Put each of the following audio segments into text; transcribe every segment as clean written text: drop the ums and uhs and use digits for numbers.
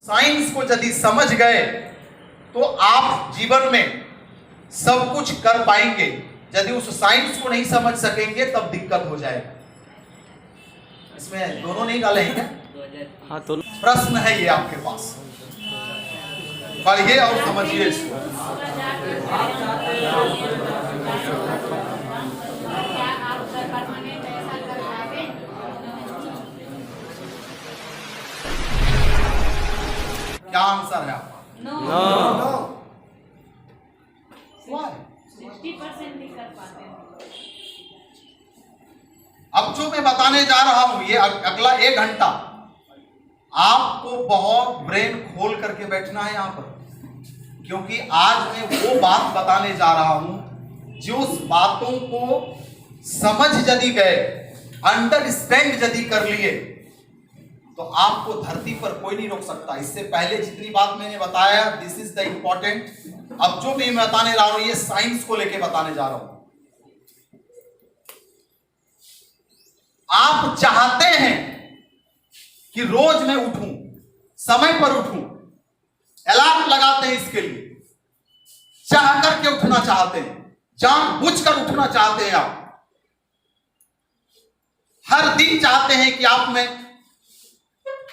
Science को यदि समझ गए तो आप जीवन में सब कुछ कर पाएंगे। यदि उस साइंस को नहीं समझ सकेंगे तब दिक्कत हो जाएगा। इसमें दोनों नहीं डाले हैं क्या? हाँ तो प्रश्न है ये आपके पास, पढ़िए और समझिए इसको। क्या आंसर है आपका? नो। 60% नहीं कर पाते हैं। अब जो मैं बताने जा रहा हूं ये अगला 1 घंटा आपको बहुत ब्रेन खोल करके बैठना है यहां पर, क्योंकि आज मैं वो बात बताने जा रहा हूं जो उस बातों को समझ यदि गए, अंडरस्टैंड यदि कर लिए तो आपको धरती पर कोई नहीं रोक सकता। इससे पहले जितनी बात मैंने बताया, दिस इज द इंपॉर्टेंट। अब जो मैं बताने जा रहा हूं ये साइंस को लेके बताने जा रहा हूं। आप चाहते हैं कि रोज मैं उठूं, समय पर उठूं, अलार्म लगाते हैं इसके लिए, चाह करके उठना चाहते हैं, जानबूझकर उठना चाहते हैं। आप हर दिन चाहते हैं कि आप में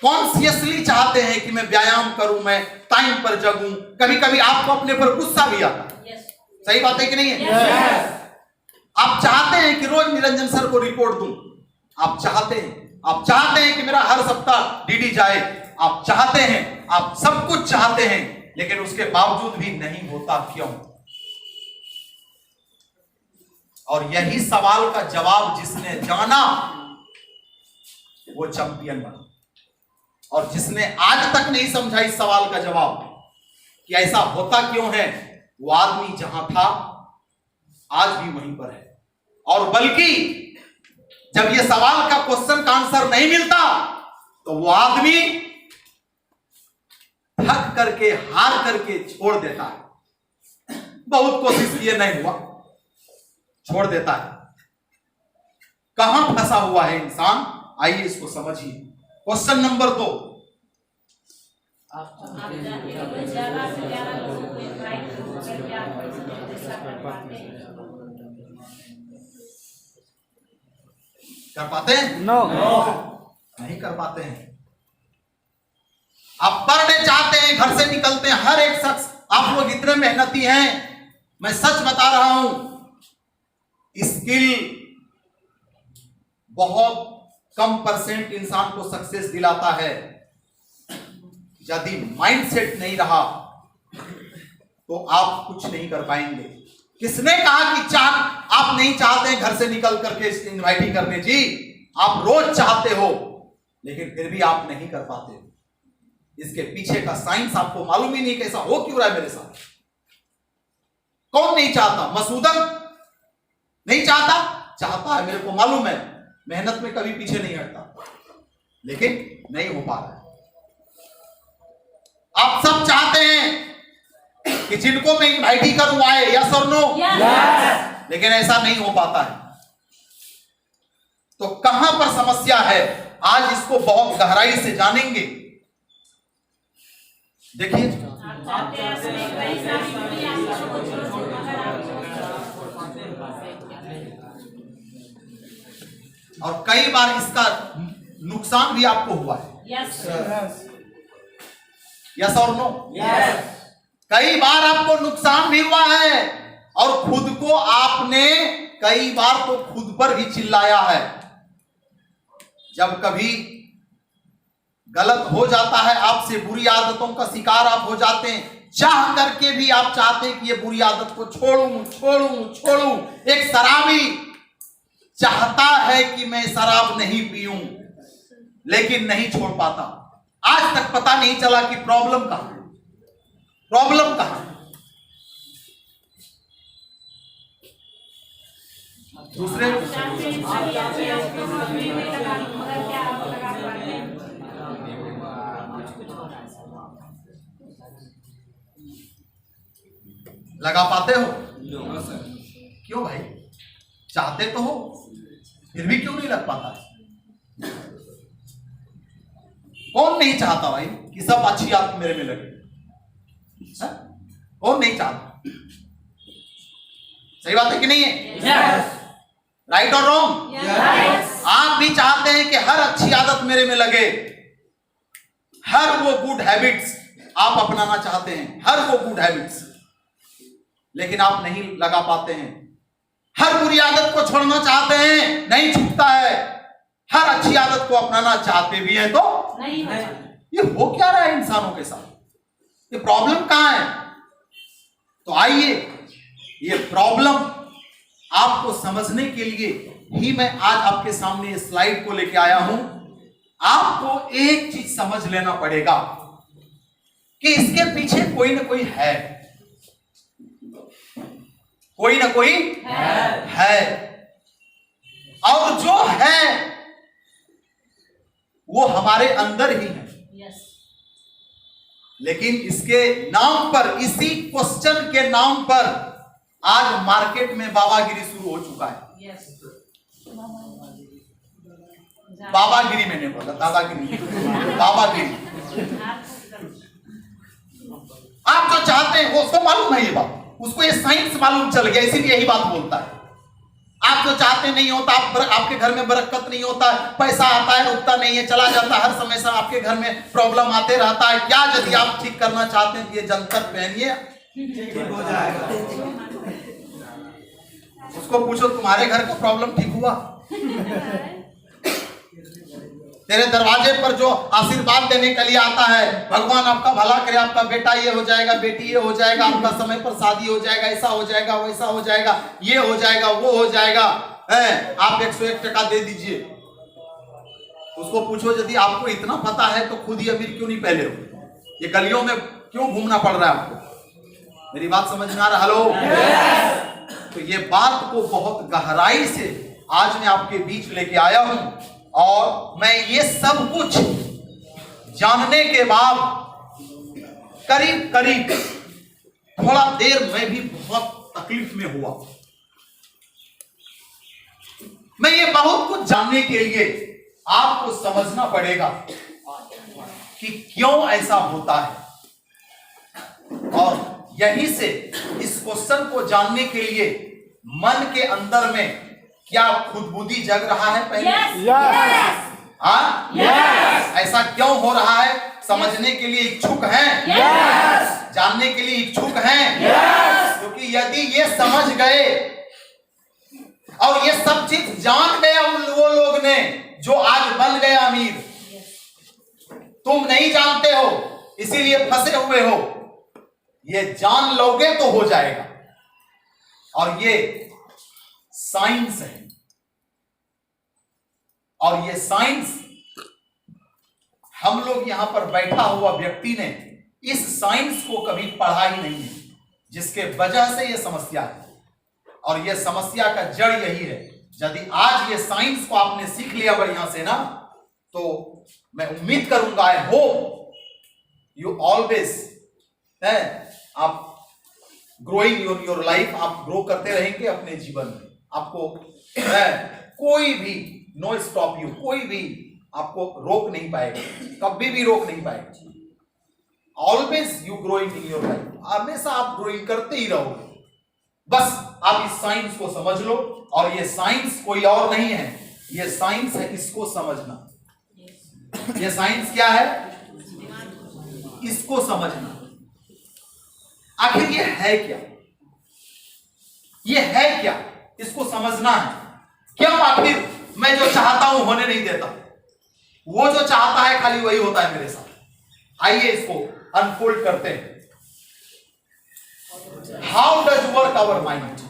कॉन्शियसली चाहते हैं कि मैं व्यायाम करूं, मैं टाइम पर जगूं। कभी कभी आपको अपने पर गुस्सा भी आता है। सही बात है कि नहीं है? आप चाहते हैं कि रोज निरंजन सर को रिपोर्ट दूं, आप चाहते हैं कि मेरा हर सप्ताह डीडी जाए, आप चाहते हैं, आप सब कुछ चाहते हैं, लेकिन उसके बावजूद भी नहीं होता क्यों? और यही सवाल का जवाब जिसने जाना वो चैंपियन बना, और जिसने आज तक नहीं समझा इस सवाल का जवाब कि ऐसा होता क्यों है, वो आदमी जहां था आज भी वहीं पर है। और बल्कि जब ये सवाल का क्वेश्चन का आंसर नहीं मिलता तो वो आदमी थक करके, हार करके छोड़ देता है। बहुत कोशिश किए नहीं हुआ, छोड़ देता है। कहां फंसा हुआ है इंसान, आइए इसको समझिए। क्वेश्चन नंबर 2, कर पाते हैं? नो। नहीं कर पाते हैं। आप पढ़ने चाहते हैं, घर से निकलते हैं, हर एक शख्स, आप लोग इतने मेहनती हैं, मैं सच बता रहा हूं, स्किल बहुत कम परसेंट इंसान को सक्सेस दिलाता है। यदि माइंडसेट नहीं रहा तो आप कुछ नहीं कर पाएंगे। किसने कहा कि आप नहीं चाहते घर से निकल करके इनवाइट करने? जी, आप रोज चाहते हो, लेकिन फिर भी आप नहीं कर पाते। इसके पीछे का साइंस आपको मालूम ही नहीं कैसा हो क्यों रहा है मेरे साथ। कौन नहीं चाहता? मसूदन नहीं चाहता? चाहता है, मेरे को मालूम है, मेहनत में कभी पीछे नहीं हटता, लेकिन नहीं हो पा रहा है। आप सब चाहते हैं कि जिनको मैं इनवाइट ही करूं आए, यस और नो? लेकिन ऐसा नहीं हो पाता है। तो कहां पर समस्या है, आज इसको बहुत गहराई से जानेंगे। देखिए, और कई बार इसका नुकसान भी आपको हुआ है। यस और नो? कई बार आपको नुकसान भी हुआ है, और खुद को आपने कई बार तो खुद पर भी चिल्लाया है। जब कभी गलत हो जाता है आपसे, बुरी आदतों का शिकार आप हो जाते हैं, चाह करके भी आप चाहते हैं कि ये बुरी आदत को छोड़ूं। एक शराबी चाहता है कि मैं शराब नहीं पीऊं, लेकिन नहीं छोड़ पाता। आज तक पता नहीं चला कि प्रॉब्लम कहां है। दूसरे लगा पाते हो? क्यों भाई? चाहते तो हो, फिर भी क्यों नहीं लग पाता है? कौन नहीं चाहता भाई कि सब अच्छी आदत मेरे में लगे? कौन नहीं चाहता? सही बात है कि नहीं है? राइट और रॉन्ग? आप भी चाहते हैं कि हर अच्छी आदत मेरे में लगे, हर वो गुड हैबिट्स आप अपनाना चाहते हैं, हर वो गुड हैबिट्स, लेकिन आप नहीं लगा पाते हैं। हर बुरी आदत को छोड़ना चाहते हैं, नहीं छूटता है। हर अच्छी आदत को अपनाना चाहते भी हैं तो नहीं। ये हो क्या रहा है इंसानों के साथ? ये प्रॉब्लम कहां है? तो आइए ये प्रॉब्लम आपको समझने के लिए ही मैं आज आपके सामने इस स्लाइड को लेके आया हूं। आपको एक चीज समझ लेना पड़ेगा कि इसके पीछे कोई ना कोई है, कोई ना कोई है। और जो है वो हमारे अंदर ही है। लेकिन इसके नाम पर, इसी क्वेश्चन के नाम पर आज मार्केट में बाबागिरी शुरू हो चुका है। बाबागिरी मैंने बोला, दादागिरी, बाबागिरी। आप जो चाहते हैं वो उसको मालूम है ये बात, उसको ये साइंस मालूम चल गया, इसीलिए यही बात बोलता है। आप जो चाहते नहीं होता, आपके घर में बरकत नहीं होता, पैसा आता है रुकता नहीं है, चला जाता है, हर समय से आपके घर में प्रॉब्लम आते रहता है। क्या यदि आप ठीक करना चाहते हैं ये जंतर पहनिए, ठीक हो जाएगा। उसको पूछो तुम्हारे घर का प्रॉब्लम ठीक हुआ? तेरे दरवाजे पर जो आशीर्वाद देने के लिए आता है, भगवान आपका भला करे, आपका बेटा ये हो जाएगा, बेटी ये हो जाएगा, आपका समय पर शादी हो जाएगा, ऐसा हो जाएगा, वैसा हो जाएगा, ये हो जाएगा, वो हो जाएगा, आप 101 टका दे दीजिए। उसको पूछो यदि आपको इतना पता है तो खुद ही अमीर क्यों नहीं पहले हो? ये गलियों में क्यों घूमना पड़ रहा है आपको? मेरी बात समझ में आ रहा? हेलो। तो ये बात को बहुत गहराई से आज मैं आपके बीच लेके आया हूं, और मैं ये सब कुछ जानने के बाद करीब करीब थोड़ा देर मैं भी बहुत तकलीफ में हुआ। मैं ये बहुत कुछ जानने के लिए आपको समझना पड़ेगा कि क्यों ऐसा होता है, और यहीं से इस क्वेश्चन को जानने के लिए मन के अंदर में क्या खुदबुदी जग रहा है पहले? हाँ, ऐसा क्यों हो रहा है समझने के लिए इच्छुक हैं? जानने के लिए इच्छुक हैं? क्योंकि यदि ये समझ गए और ये सब चीज जान गया वो लोग ने जो आज बन गया अमीर, तुम नहीं जानते हो इसीलिए फंसे हुए हो, ये जान लोगे तो हो जाएगा। और ये साइंस है, और ये साइंस हम लोग यहां पर बैठा हुआ व्यक्ति ने इस साइंस को कभी पढ़ा ही नहीं है, जिसके वजह से ये समस्या है। और ये समस्या का जड़ यही है। यदि आज ये साइंस को आपने सीख लिया बढ़िया से ना, तो मैं उम्मीद करूंगा, आई होप यू ऑलवेज आप ग्रोइंग योर लाइफ, आप ग्रो करते रहेंगे अपने जीवन में। आपको कोई भी नो स्टॉप यू, कोई भी आपको रोक नहीं पाएगा, कभी भी रोक नहीं पाएगा। Always you growing in your life, हमेशा आप ग्रोइंग करते ही रहोगे। बस आप इस साइंस को समझ लो, और ये साइंस कोई और नहीं है, ये साइंस है इसको समझना। ये साइंस क्या है? इसको समझना। आखिर ये है क्या? ये है क्या? इसको समझना है। क्यों आखिर मैं जो चाहता हूं होने नहीं देता? वो जो चाहता है खाली वही होता है मेरे साथ। आइए इसको अनफोल्ड करते हैं। How does work hour mind?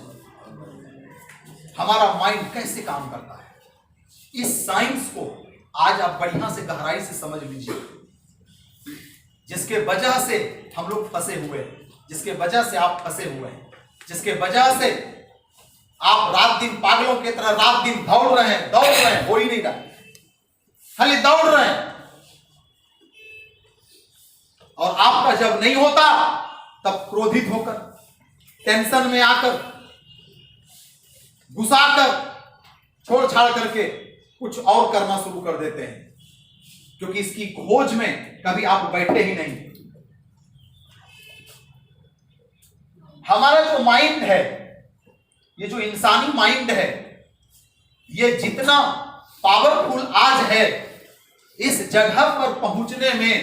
हमारा माइंड कैसे काम करता है? इस साइंस को आज आप बढ़िया से गहराई से समझ लीजिए, जिसके वजह से हम लोग फंसे हुए हैं, जिसके वजह से आप फंसे हुए हैं, जिसके वजह से आप रात दिन पागलों की तरह रात दिन दौड़ रहे हैं, हो ही नहीं रहा, खाली दौड़ रहे हैं। और आपका जब नहीं होता तब क्रोधित होकर, टेंशन में आकर, गुस्सा कर, छोड़ छाड़ करके कुछ और करना शुरू कर देते हैं। क्योंकि इसकी खोज में कभी आप बैठे ही नहीं। हमारा जो माइंड है, ये जो इंसानी माइंड है, ये जितना पावरफुल आज है, इस जगह पर पहुंचने में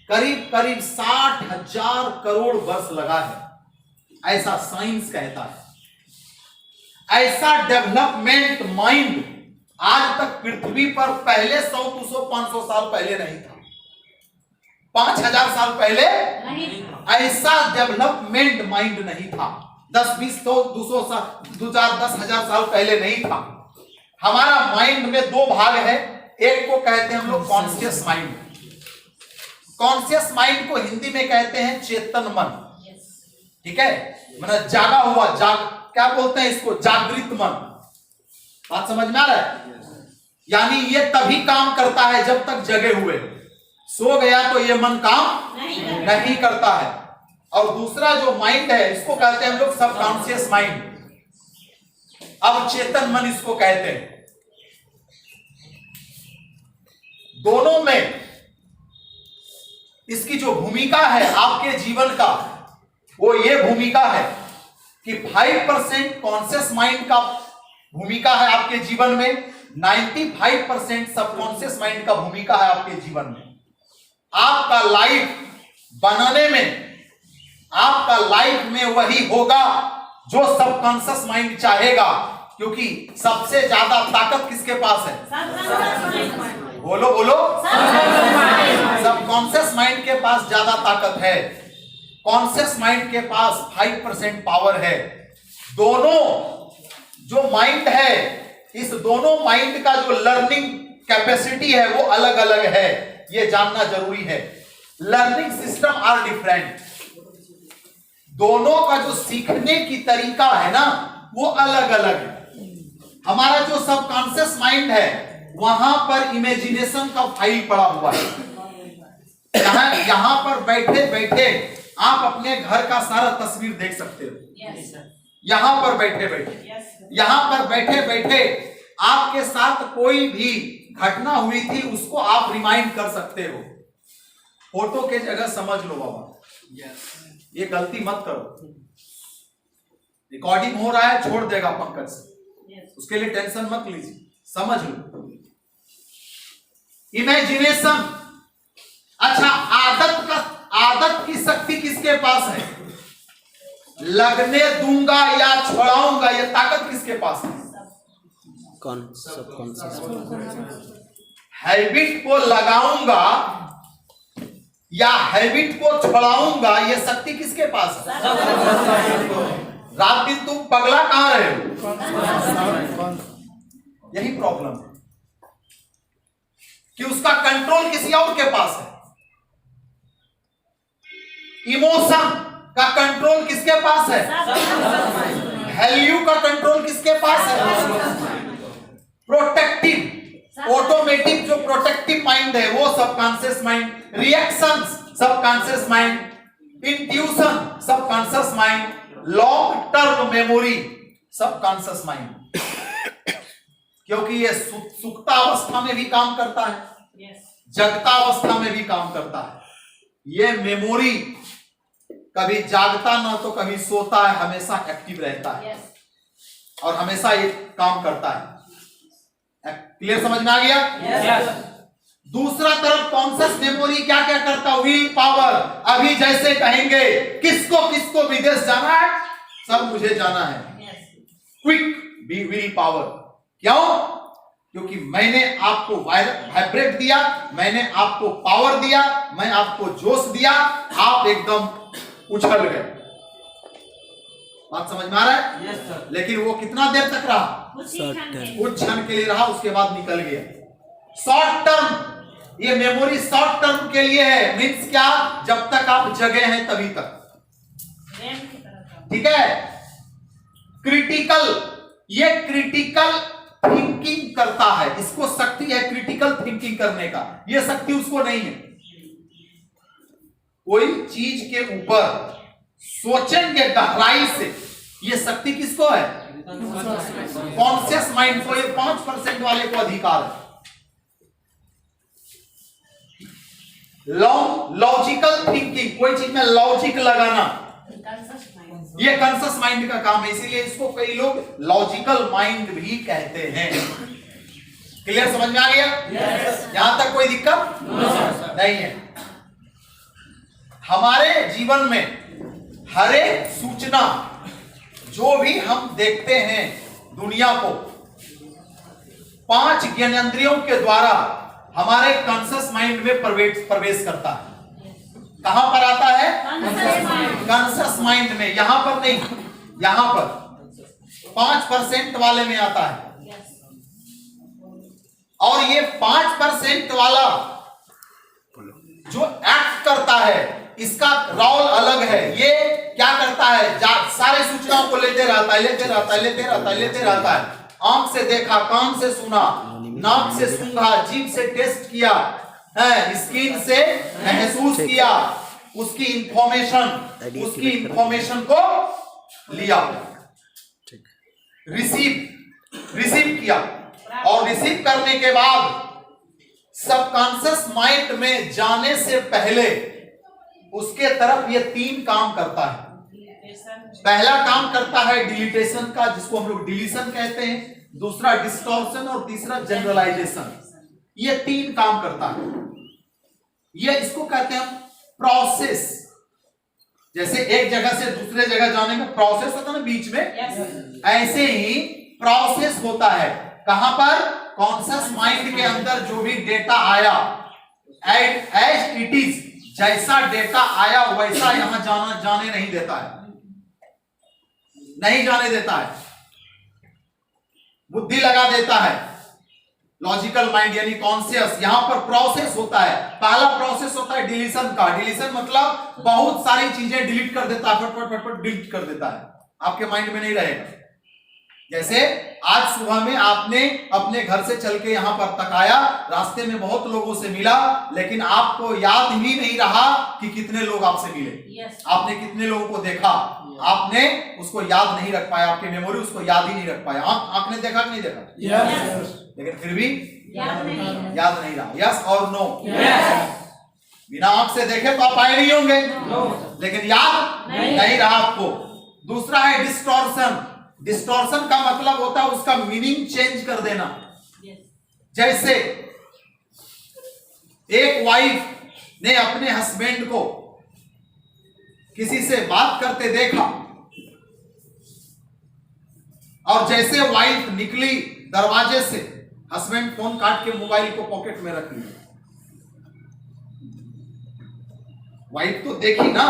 करीब करीब 60,000 करोड़ वर्ष लगा है, ऐसा साइंस कहता है। ऐसा डेवलपमेंट माइंड आज तक पृथ्वी पर पहले 100, 200, 500 साल पहले नहीं था। 5,000 साल पहले ऐसा डेवलपमेंट माइंड नहीं था। 10, 20, 100, 200 साल, 2000, 10,000 साल पहले नहीं था। हमारा माइंड में दो भाग है। एक को कहते हैं हम लोग कॉन्शियस माइंड। कॉन्शियस माइंड को हिंदी में कहते हैं चेतन मन। ठीक है, मतलब जागा हुआ, क्या बोलते हैं इसको, जागृत मन। बात समझ में आ रहा है? यानी ये तभी काम करता है जब तक जगे हुए। सो गया तो ये मन काम नहीं करता है। और दूसरा जो माइंड है, इसको कहते हैं हम लोग सबकॉन्शियस माइंड। अब चेतन मन इसको कहते हैं। दोनों में इसकी जो भूमिका है आपके जीवन का, वो ये भूमिका है कि 5% कॉन्शियस माइंड का भूमिका है आपके जीवन में, 95% सबकॉन्शियस माइंड का भूमिका है आपके जीवन में। आपका लाइफ बनाने में, आपका लाइफ में वही होगा जो सबकॉन्शियस माइंड चाहेगा, क्योंकि सबसे ज्यादा ताकत किसके पास है? बोलो बोलो, सबकॉन्शियस माइंड के पास ज्यादा ताकत है। कॉन्शियस माइंड के पास 5% पावर है। दोनों जो माइंड है, इस दोनों माइंड का जो लर्निंग कैपेसिटी है वो अलग अलग है, ये जानना जरूरी है। Learning system are different. दोनों का जो सीखने की तरीका है ना, वो अलग अलग है। हमारा जो सबकॉन्शियस माइंड है, वहां पर इमेजिनेशन का फाइल पड़ा हुआ है। यहां पर बैठे बैठे आप अपने घर का सारा तस्वीर देख सकते हो। यहां पर बैठे बैठे, यहां पर बैठे बैठे आपके साथ कोई भी घटना हुई थी, उसको आप रिमाइंड कर सकते हो। फोटो के जगह समझ लो बाबा, ये गलती मत करो। रिकॉर्डिंग हो रहा है, छोड़ देगा पंकज से, उसके लिए टेंशन मत लीजिए, समझ लो। इमेजिनेशन। अच्छा, आदत की शक्ति किसके पास है? लगने दूंगा या छोड़ाऊंगा, ये ताकत किसके पास है? कौन? सबकॉन्शियस। हैबिट को लगाऊंगा या हैबिट को छोड़ाऊंगा, ये शक्ति किसके पास है? रात दिन तुम पगला कहां रहे हो? यही प्रॉब्लम है कि उसका कंट्रोल किसी और के पास है। इमोशन का कंट्रोल किसके पास है? वैल्यू का कंट्रोल किसके पास है? प्रोटेक्टिव, ऑटोमेटिक जो प्रोटेक्टिव माइंड है वो subconscious mind, reactions subconscious mind, intuition subconscious mind, long term memory subconscious mind. क्योंकि ये सुप्ता अवस्था में भी काम करता है, जगता अवस्था में भी काम करता है। ये मेमोरी कभी जागता ना तो कभी सोता है, हमेशा एक्टिव रहता है और हमेशा ये काम करता है। क्लियर, समझ में आ गया? दूसरा तरफ कॉन्शियस मेमोरी क्या क्या करता है? Will power. अभी जैसे कहेंगे किसको किसको विदेश जाना है, सब मुझे जाना है, क्विक बी विल पावर। क्यों? क्योंकि मैंने आपको वाइब्रेट दिया, मैंने आपको पावर दिया, मैं आपको जोश दिया, आप एकदम उछल गए। बात समझ में आ रहा है? Yes sir. लेकिन वो कितना देर तक रहा? कुछ क्षण के लिए रहा, उसके बाद निकल गया। शॉर्ट टर्म, ये मेमोरी शॉर्ट टर्म के लिए है। मीन्स क्या? जब तक आप जगे हैं तभी तक। ठीक है? क्रिटिकल, ये क्रिटिकल थिंकिंग करता है, इसको शक्ति है क्रिटिकल थिंकिंग करने का, ये शक्ति उसको नहीं है। कोई चीज के ऊपर सोचेंगे गहराई से, ये शक्ति किसको है? कॉन्शियस माइंड को। ये 5% वाले को अधिकार है। लॉजिकल थिंकिंग, कोई चीज में लॉजिक लगाना, कंसस माइंड। ये कॉन्शियस माइंड का काम है, इसीलिए इसको कई लोग लॉजिकल माइंड भी कहते हैं। क्लियर, समझ में आ गया? यहां तक कोई दिक्कत नहीं है। हमारे जीवन में हर एक सूचना जो भी हम देखते हैं दुनिया को 5 ज्ञानेंद्रियों के द्वारा हमारे कॉन्शियस माइंड में प्रवेश करता है। कहां पर आता है? कॉन्शियस माइंड में। यहां पर नहीं, यहां पर 5% वाले में आता है। और ये 5% वाला जो एक्ट करता है, इसका रोल अलग है। ये क्या करता है? सारे सूचनाओं को लेते रहता है। आंख से देखा, कान से सुना, नाक से सूंघा, जीभ से टेस्ट किया, स्किन से महसूस किया, उसकी इंफॉर्मेशन को लिया, रिसीव किया, और रिसीव करने के बाद सबकॉन्शियस माइंड में जाने से पहले उसके तरफ ये 3 काम करता है। पहला काम करता है डिलीटेशन का, जिसको हम लोग डिलीशन कहते हैं, दूसरा डिस्टॉर्शन और तीसरा जनरलाइजेशन। ये 3 काम करता है। ये इसको कहते हैं प्रोसेस। जैसे एक जगह से दूसरे जगह जाने में प्रोसेस होता है ना बीच में, ऐसे ही प्रोसेस होता है। कहां पर? कॉन्शियस माइंड के अंदर जो भी डेटा आया, एज इट इज, जैसा डेटा आया वैसा यहां जाने नहीं देता है, नहीं जाने देता है, बुद्धि लगा देता है। लॉजिकल माइंड यानी कॉन्शियस, यहां पर प्रोसेस होता है। पहला प्रोसेस होता है डिलीशन का। डिलीशन मतलब बहुत सारी चीजें डिलीट कर देता है, फटफट डिलीट कर देता है, आपके माइंड में नहीं रहेगा। जैसे आज सुबह में आपने अपने घर से चल के यहां पर तक आया, रास्ते में बहुत लोगों से मिला, लेकिन आपको याद ही नहीं रहा कि कितने लोग आपसे मिले, आपने कितने लोगों को देखा, आपने उसको याद नहीं रख पाया, आपकी मेमोरी उसको याद ही नहीं रख पाया। आंख ने देखा कि नहीं देखा? लेकिन फिर भी याद नहीं रहा। यस और नो? बिना आंख से देखे तो आप आए नहीं होंगे, लेकिन याद नहीं रहा आपको। दूसरा है डिस्टॉर्शन। डिस्टॉर्शन का मतलब होता है उसका मीनिंग चेंज कर देना। जैसे एक वाइफ ने अपने हस्बैंड को किसी से बात करते देखा, और जैसे वाइफ निकली दरवाजे से, हस्बैंड फोन काट के मोबाइल को पॉकेट में रख लिया। वाइफ तो देखी ना,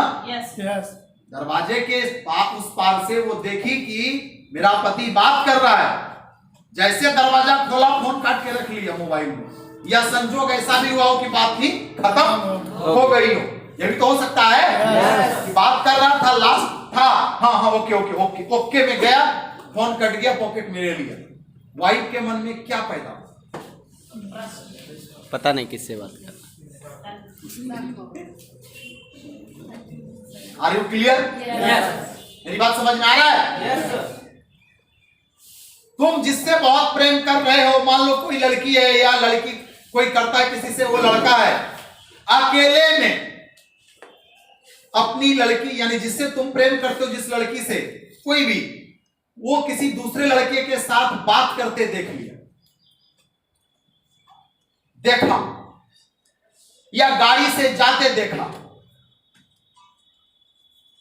दरवाजे के उस पार से वो देखी कि मेरा पति बात कर रहा है। जैसे दरवाजा खोला, फोन काट के रख लिया मोबाइल में। या संजोग ऐसा भी हुआ हो कि बात ही खत्म हो गई हो, ये भी तो हो सकता है कि बात कर रहा था, लास्ट था, हाँ ओके में गया, फोन कट गया, पॉकेट में ले लिया। वाइफ के मन में क्या पैदा हुआ? पता नहीं किससे बात कर। Are you clear? मेरी बात समझ में आ रहा है? तुम जिससे बहुत प्रेम कर रहे हो, मान लो कोई लड़की है या लड़की कोई करता है किसी से, वो लड़का है, अकेले में अपनी लड़की यानी जिससे तुम प्रेम करते हो, जिस लड़की से, कोई भी, वो किसी दूसरे लड़के के साथ बात करते देखा या गाड़ी से जाते देखा,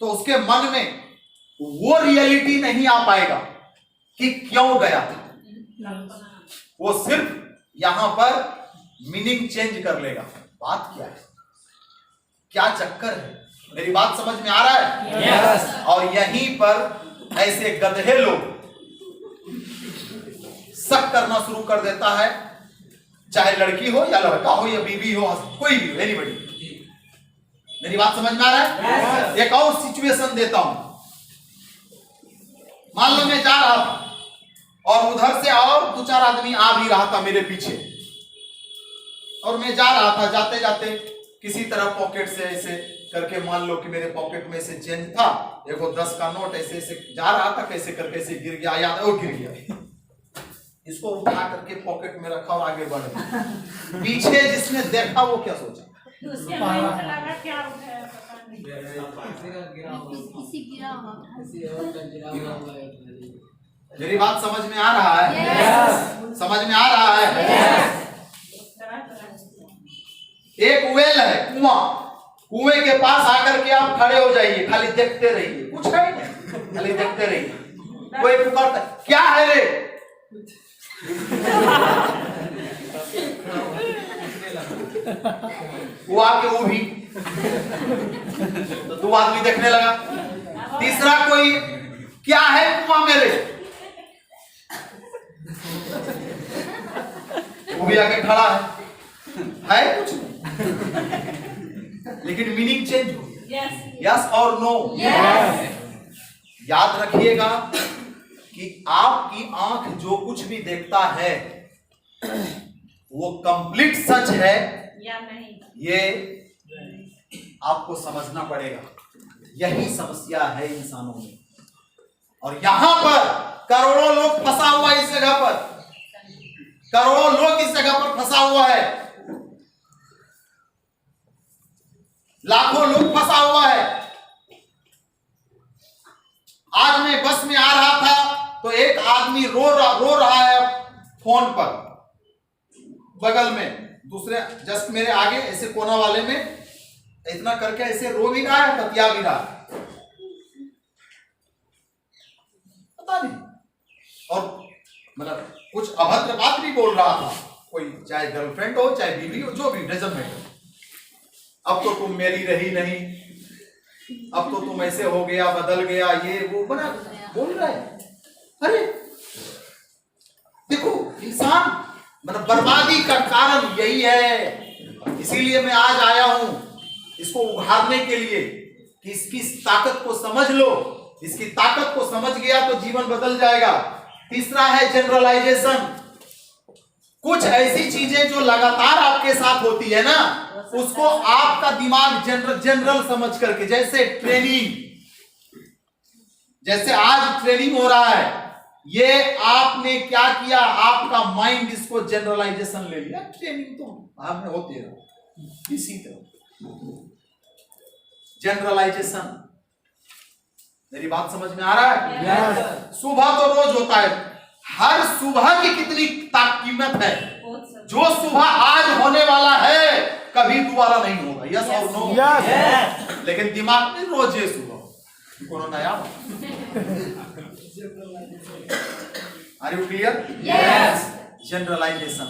तो उसके मन में वो रियलिटी नहीं आ पाएगा कि क्यों गया था। वो सिर्फ यहां पर मीनिंग चेंज कर लेगा। बात क्या है, क्या चक्कर है? मेरी बात समझ में आ रहा है? yes. और यहीं पर ऐसे गधे लोग शक करना शुरू कर देता है, चाहे लड़की हो या लड़का हो या बीवी हो, कोई भी, एनीबॉडी। मेरी बात समझ में आ रहा है? yes. एक और सिचुएशन देता हूं। मान लो मैं जा रहा था और उधर से और 2-4 आदमी आ भी रहा था मेरे पीछे, और मैं जा रहा था, जाते जाते किसी तरह पॉकेट से ऐसे करके, मान लो कि मेरे पॉकेट में से चेंज था, देखो 10 का नोट, ऐसे ऐसे जा रहा था, कैसे करके ऐसे गिर गया, याद है वो गिर गया, इसको उठा करके पॉकेट में रखा और आगे बढ़ गया। पीछे जिसने देखा वो क्या सोचा? उसके माइंड में लगा क्या उठाया पता नहीं। किसी गिरा होगा। मेरी बात समझ में आ रहा है? समझ में आ रहा है? तरह-तरह एक वेल है, कुआं। कुएं के पास आकर के आप खड़े हो जाइए, खाली देखते रहिए, कुछ है नहीं, खाली देखते रहिए। कोई पुकारता क्या है रे? वो आके वो भी तो दो आदमी देखने लगा। तीसरा कोई क्या है कुआं मेरे? वो भी आके खड़ा है कुछ नहीं। लेकिन मीनिंग चेंज हो गया। यस और नो। याद रखिएगा कि आपकी आंख जो कुछ भी देखता है वो कंप्लीट सच है या नहीं, ये आपको समझना पड़ेगा। यही समस्या है इंसानों में, और यहां पर करोड़ों लोग फंसा हुआ है। इस जगह पर करोड़ों लोग इस जगह पर फंसा हुआ है, लाखों लोग फंसा हुआ है। आज मैं बस में आ रहा था तो एक आदमी रो रहा है फोन पर, बगल में दूसरे जस्ट मेरे आगे ऐसे कोना वाले में इतना करके ऐसे रो भी रहा है, बतिया भी रहा है, पता नहीं। और मतलब कुछ अभद्र बात भी बोल रहा था, कोई चाहे गर्लफ्रेंड हो चाहे बीवी हो, जो भी डजंट मैटर। अब तो तुम मेरी रही नहीं, अब तो तुम ऐसे हो गया, बदल गया, ये वो बना बोल रहा है। अरे देखो, इंसान मतलब बर्बादी का कारण यही है। इसीलिए मैं आज आया हूं इसको उघाड़ने के लिए कि इसकी ताकत को समझ लो। इसकी ताकत को समझ गया तो जीवन बदल जाएगा। तीसरा है जनरलाइजेशन। कुछ ऐसी चीजें जो लगातार आपके साथ होती है ना, उसको आपका दिमाग जनरल समझ करके, जैसे ट्रेनिंग, जैसे आज ट्रेनिंग हो रहा है, ये आपने क्या किया, आपका माइंड इसको जनरलाइजेशन ले लिया। ट्रेनिंग तो आपने होती है इसी तरह जनरलाइजेशन। मेरी बात समझ में आ रहा है? सुबह तो रोज होता है, हर सुबह की कितनी कीमत है। जो सुबह आज होने वाला है कभी दोबारा नहीं होगा। यस और नो? लेकिन दिमाग में रोज ये सुबह कोनो नया। Are you clear? जनरलाइजेशन।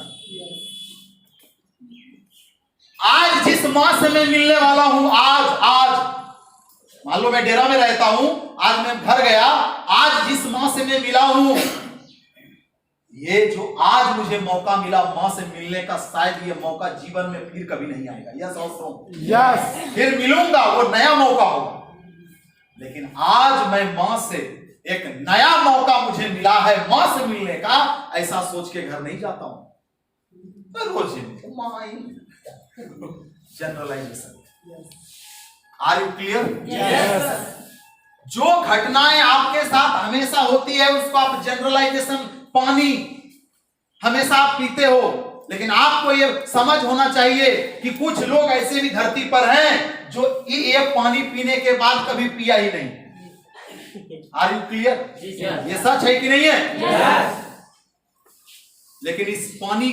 आज जिस मां से मैं मिलने वाला हूं, आज मान लो मैं डेरा में रहता हूं, आज मैं घर गया, आज जिस मां से मैं मिला हूं, ये जो आज मुझे मौका मिला मां से मिलने का, शायद ये मौका जीवन में फिर कभी नहीं आएगा। यस और नो? यस। फिर मिलूंगा, वो नया मौका होगा। लेकिन आज मैं मां से, एक नया मौका मुझे मिला है मां से मिलने का, ऐसा सोच के घर नहीं जाता हूं। रोज जनरलाइजेशन। Are you clear? जो घटनाएं आपके साथ हमेशा होती है उसको आप जनरलाइजेशन। पानी हमेशा आप पीते हो, लेकिन आपको ये समझ होना चाहिए कि कुछ लोग ऐसे भी धरती पर हैं जो ये पानी पीने के बाद कभी पिया ही नहीं। Are you clear? ये सच है कि नहीं है? लेकिन इस पानी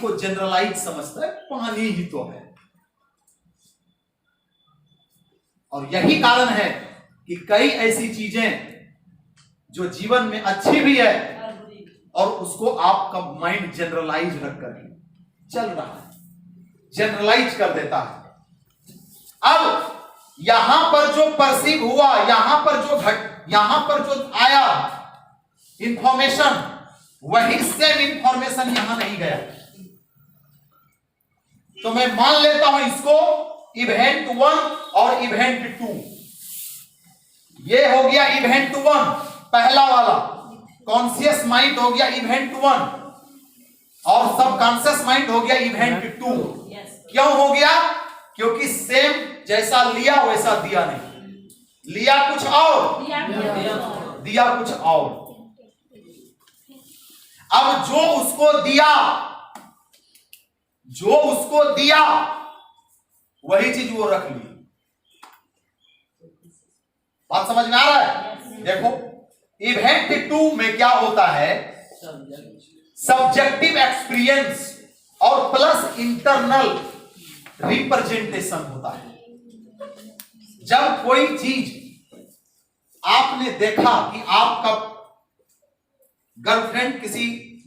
को जनरलाइज समझता है, पानी ही तो है। और यही कारण है कि कई ऐसी चीजें जो जीवन में अच्छी भी है और उसको आपका माइंड जनरलाइज रख करके चल रहा है, जनरलाइज कर देता है। अब यहां पर जो परसीव हुआ, यहां पर जो आया इंफॉर्मेशन, वही सेम इंफॉर्मेशन यहां नहीं गया। तो मैं मान लेता हूं इसको इवेंट 1 और इवेंट 2। ये हो गया इवेंट 1 पहला वाला, कॉन्शियस माइंड हो गया इवेंट 1 और सबकॉन्शियस माइंड हो गया इवेंट 2। क्यों हो गया? क्योंकि सेम जैसा लिया वैसा दिया नहीं, लिया कुछ और दिया कुछ और। अब जो उसको दिया वही चीज वो रख ली। बात समझ में आ रहा है? देखो इवेंट 2 में क्या होता है, सब्जेक्टिव एक्सपीरियंस और प्लस इंटरनल रिप्रेजेंटेशन होता है। जब कोई चीज आपने देखा कि आपका गर्लफ्रेंड किसी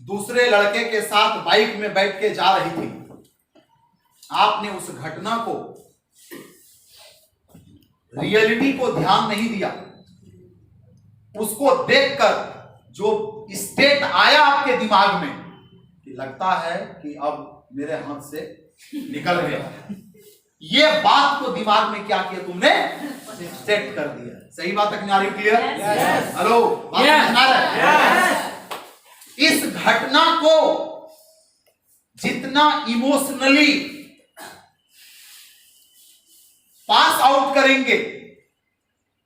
दूसरे लड़के के साथ बाइक में बैठ के जा रही थी, आपने उस घटना को, रियलिटी को ध्यान नहीं दिया, उसको देखकर जो स्टेट आया आपके दिमाग में कि लगता है कि अब मेरे हाथ से निकल गया, ये बात को दिमाग में क्या किया तुमने, सेट कर दिया। सही बात है? किनारी क्लियर? हेलो, बात समझ आ रहा है? इस घटना को जितना इमोशनली पास आउट करेंगे,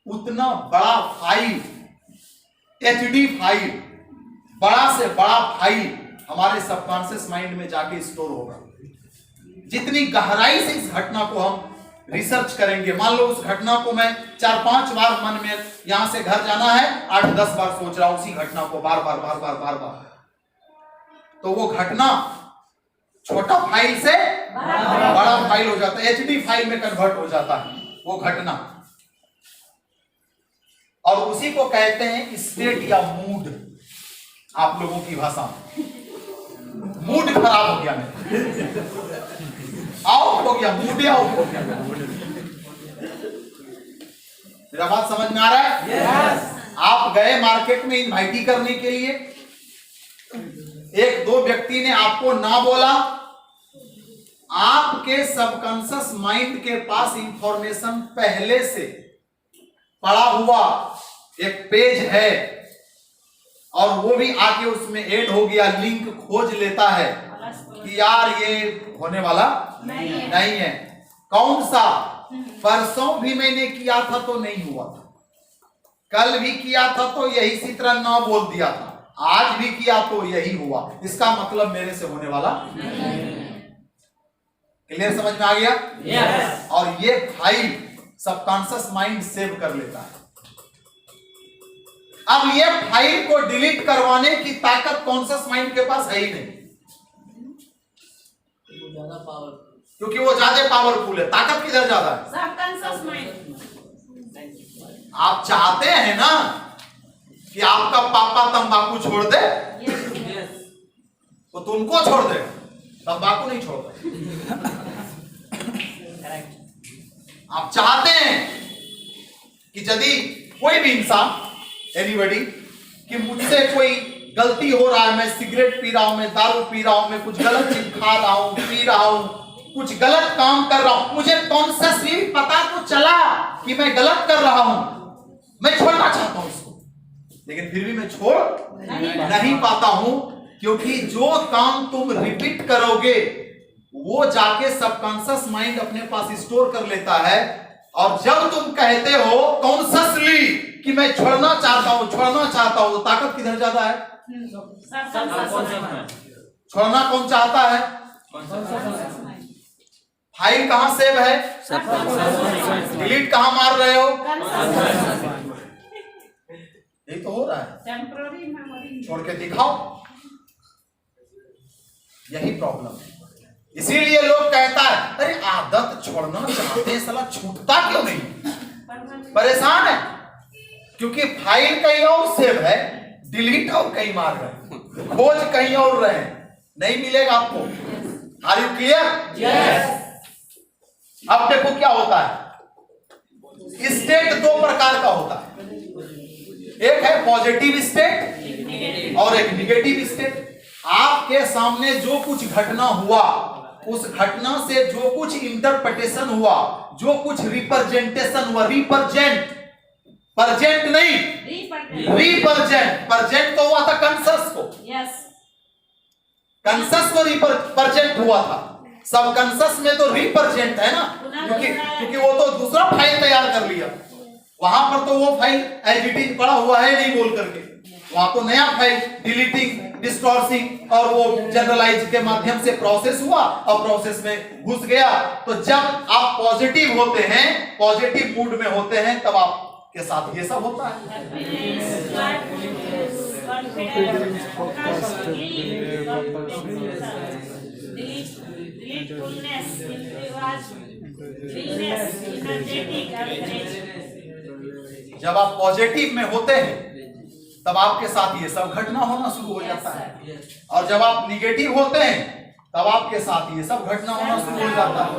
उतना बड़ा फाइल, एचडी फाइल, बड़ा से बड़ा फाइल हमारे सबकॉन्शियस माइंड में जाके स्टोर होगा। जितनी गहराई से इस घटना को हम रिसर्च करेंगे, मान लो उस घटना को मैं 4-5 बार मन में, यहां से घर जाना है 8-10 बार सोच रहा हूं उसी घटना को बार बार, तो वो घटना छोटा फाइल से बड़ा फाइल हो जाता है, एचडी फाइल में कन्वर्ट हो जाता है वो घटना। और उसी को कहते हैं स्टेट या मूड। आप लोगों की भाषा में मूड खराब हो गया, आउट हो गया, मूड आउट हो गया। मेरा बात समझ में आ रहा है? आप गए मार्केट में इनवाइटी करने के लिए, 1-2 व्यक्ति ने आपको ना बोला, आपके सबकॉन्शियस माइंड के पास इंफॉर्मेशन पहले से पड़ा हुआ एक पेज है, और वो भी आके उसमें ऐड हो गया, लिंक खोज लेता है कि यार ये होने वाला नहीं है। कौन सा? परसों भी मैंने किया था तो नहीं हुआ था, कल भी किया था तो यही सी तरह ना बोल दिया था, आज भी किया तो यही हुआ, इसका मतलब मेरे से होने वाला क्लियर? समझ में आ गया? और ये फाइल सबकॉन्शियस माइंड सेव कर लेता है। अब ये फाइल को डिलीट करवाने की ताकत कॉन्शियस माइंड के पास है ही नहीं, क्योंकि वो ज्यादा पावरफुल है। ताकत किधर ज्यादा है? Subconscious mind. आप चाहते हैं ना कि आपका पापा तंबाकू छोड़ दे, तो तुमको छोड़ दे, तंबाकू नहीं छोड़ता। आप चाहते हैं कि यदि कोई भी इंसान, एनीबॉडी, कि मुझसे कोई गलती हो रहा है, मैं सिगरेट पी रहा हूं, मैं दारू पी रहा हूं, मैं कुछ गलत चीज खा रहा हूं, पी रहा हूं, कुछ गलत काम कर रहा हूं, मुझे कॉन्शियसली पता तो चला कि मैं गलत कर रहा हूं, मैं छोड़ना चाहता हूं इसको, लेकिन फिर भी मैं छोड़ नहीं पाता हूं, क्योंकि जो काम तुम रिपीट करोगे वो जाके सबकॉन्शियस माइंड अपने पास स्टोर कर लेता है। और जब तुम कहते हो कॉन्शियसली कि मैं छोड़ना चाहता हूं, तो ताकत किधर ज्यादा है? छोड़ना कौन चाहता है? फाइल कहां सेव है? डिलीट कहां मार रहे हो? यही तो हो रहा है। टेम्पररी मेमोरी छोड़ के दिखाओ, यही प्रॉब्लम है। इसीलिए लोग कहता है अरे आदत छोड़ना चाहते हैं, साला छूटता क्यों नहीं? परेशान है, क्योंकि फाइल कहीं और सेव है, डिलीट और कहीं मार रहे, खोज कहीं और रहे, नहीं मिलेगा आपको। Are you clear? अब देखो क्या होता है, स्टेट 2 प्रकार का होता है, एक है पॉजिटिव स्टेट और एक निगेटिव स्टेट। आपके सामने जो कुछ घटना हुआ, उस घटना से जो कुछ इंटरप्रिटेशन हुआ, जो कुछ रिप्रेजेंटेशन हुआ, परजेंट नहीं, परजेंट तो हुआ था कॉन्शियस को, कॉन्शियस को रिप्रेजेंट हुआ था, सब कॉन्शियस में तो रिप्रेजेंट है ना, क्योंकि वो तो दूसरा फाइल तैयार कर लिया, वहां पर तो वो फाइल एज इट इज पड़ा हुआ है नहीं बोल करके, वहां तो नया फाइल डिलीटिंग डिस्टॉर्सिंग और वो जनरलाइज के माध्यम से प्रोसेस हुआ और प्रोसेस में घुस गया। तो जब आप पॉजिटिव होते हैं, पॉजिटिव मूड में होते हैं, तब आपके साथ ये सब होता है। जब आप पॉजिटिव में होते हैं तब आपके साथ ये सब घटना होना शुरू हो जाता है, और जब आप निगेटिव होते हैं तब आपके साथ ये सब घटना होना शुरू हो जाता है।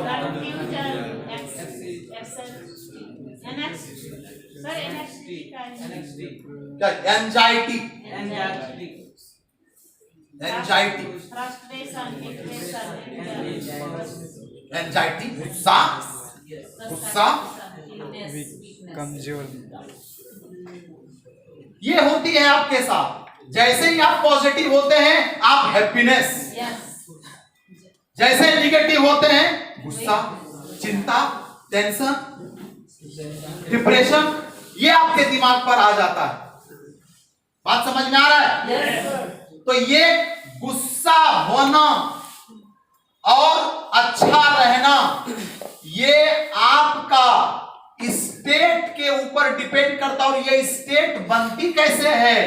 एंजाइटी, एंजाइटी, गुस्सा, कमजोर ये होती है आपके साथ। जैसे ही आप पॉजिटिव होते हैं आप हैप्पीनेस, जैसे निगेटिव होते हैं गुस्सा, चिंता, टेंशन, डिप्रेशन, ये आपके दिमाग पर आ जाता है। बात समझ में आ रहा है? तो ये गुस्सा होना और अच्छा रहना, ये आपका स्टेट के ऊपर डिपेंड करता है। और ये स्टेट बनती कैसे है?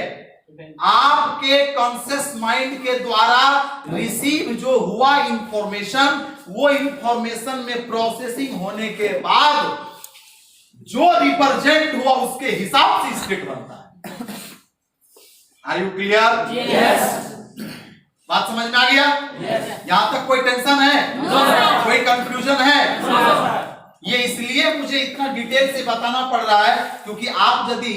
आपके कॉन्शियस माइंड के द्वारा रिसीव जो हुआ इंफॉर्मेशन, वो इंफॉर्मेशन में प्रोसेसिंग होने के बाद जो रिप्रेजेंट हुआ उसके हिसाब से स्टेट बनता है। Are you clear? यस। बात समझ में आ गया? यहां तक कोई टेंशन है? कोई कंफ्यूजन है? ये इसलिए मुझे इतना डिटेल से बताना पड़ रहा है क्योंकि आप यदि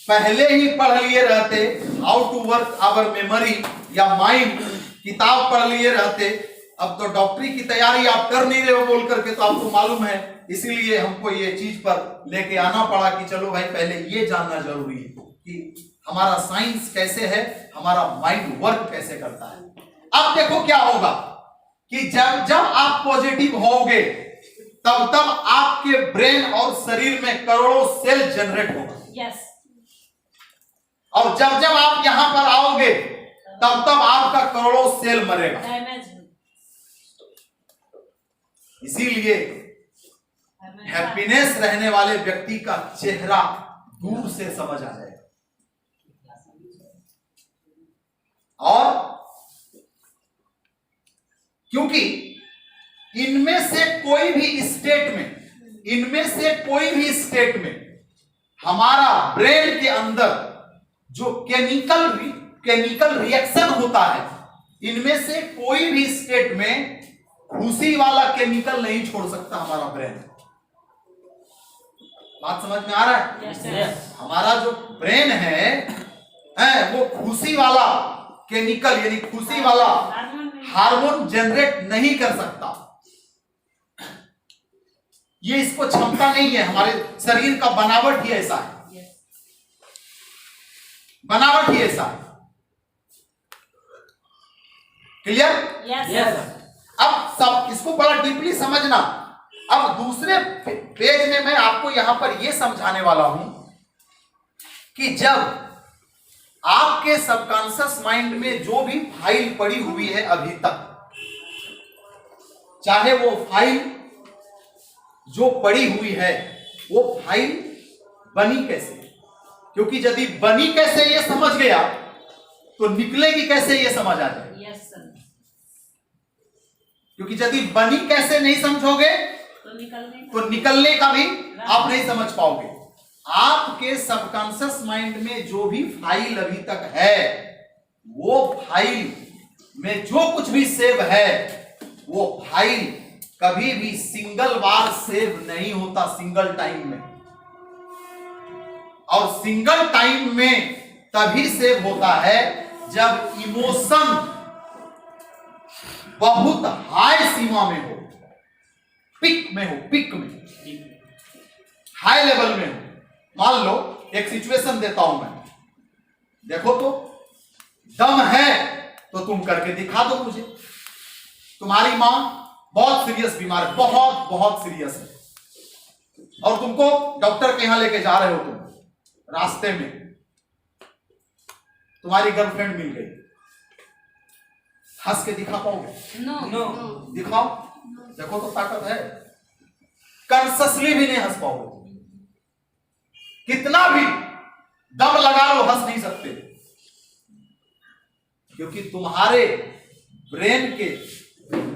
पहले ही पढ़ लिए रहते how to work our memory या माइंड, किताब पढ़ लिए रहते, अब तो डॉक्टरी की तैयारी आप कर नहीं रहे हो बोल करके, तो आपको मालूम है, इसीलिए हमको ये चीज पर लेके आना पड़ा कि चलो भाई पहले ये जानना जरूरी है कि हमारा साइंस कैसे है, हमारा माइंड वर्क कैसे करता है। अब देखो क्या होगा कि जब जब आप पॉजिटिव होगे तब तब आपके ब्रेन और शरीर में करोड़ों सेल जनरेट होगा। यस। और जब जब आप यहां पर आओगे तब तब आपका करोड़ों सेल मरेगा। इसीलिए हैप्पीनेस रहने वाले व्यक्ति का चेहरा दूर से समझ आ जाएगा। और क्योंकि इनमें से कोई भी स्टेट में हमारा ब्रेन के अंदर जो केमिकल रिएक्शन होता है, इनमें से कोई भी स्टेट में खुशी वाला केमिकल नहीं छोड़ सकता हमारा ब्रेन। बात समझ में आ रहा है? yes. हमारा जो ब्रेन है वो खुशी वाला केमिकल यानी खुशी वाला हार्मोन जनरेट नहीं कर सकता। ये इसको क्षमता नहीं है, हमारे शरीर का बनावट ही ऐसा है। बनावट ही ऐसा है। क्लियर? यस। अब सब इसको बड़ा डीपली समझना। अब दूसरे पेज में मैं आपको यहां पर यह समझाने वाला हूं कि जब आपके सबकॉन्शियस माइंड में जो भी फाइल पड़ी हुई है अभी तक, चाहे वो फाइल जो पड़ी हुई है वो फाइल बनी कैसे, क्योंकि यदि बनी कैसे ये समझ गया तो निकलेगी कैसे ये समझ आ जाए। Yes sir. क्योंकि यदि बनी कैसे नहीं समझोगे तो निकलने का भी आप नहीं समझ पाओगे। आपके सबकॉन्शियस माइंड में जो भी फाइल अभी तक है, वो फाइल में जो कुछ भी सेव है, वो फाइल कभी भी सिंगल बार सेव नहीं होता, सिंगल टाइम में। और सिंगल टाइम में तभी सेव होता है जब इमोशन बहुत हाई सीमा में हो, पिक में हो, पिक में, हाई लेवल में हो। मान लो एक सिचुएशन देता हूं मैं, देखो तो दम है तो तुम करके दिखा दो मुझे। तुम्हारी मां बहुत सीरियस बीमार है, बहुत बहुत सीरियस है, और तुमको डॉक्टर के यहां लेके जा रहे हो। तुम रास्ते में तुम्हारी गर्लफ्रेंड मिल गई, हंस के दिखा पाओगे? No. दिखाओ, देखो तो ताकत है। कॉन्शियसली भी नहीं हंस पाओगे, कितना भी दम लगा लो हंस नहीं सकते, क्योंकि तुम्हारे ब्रेन के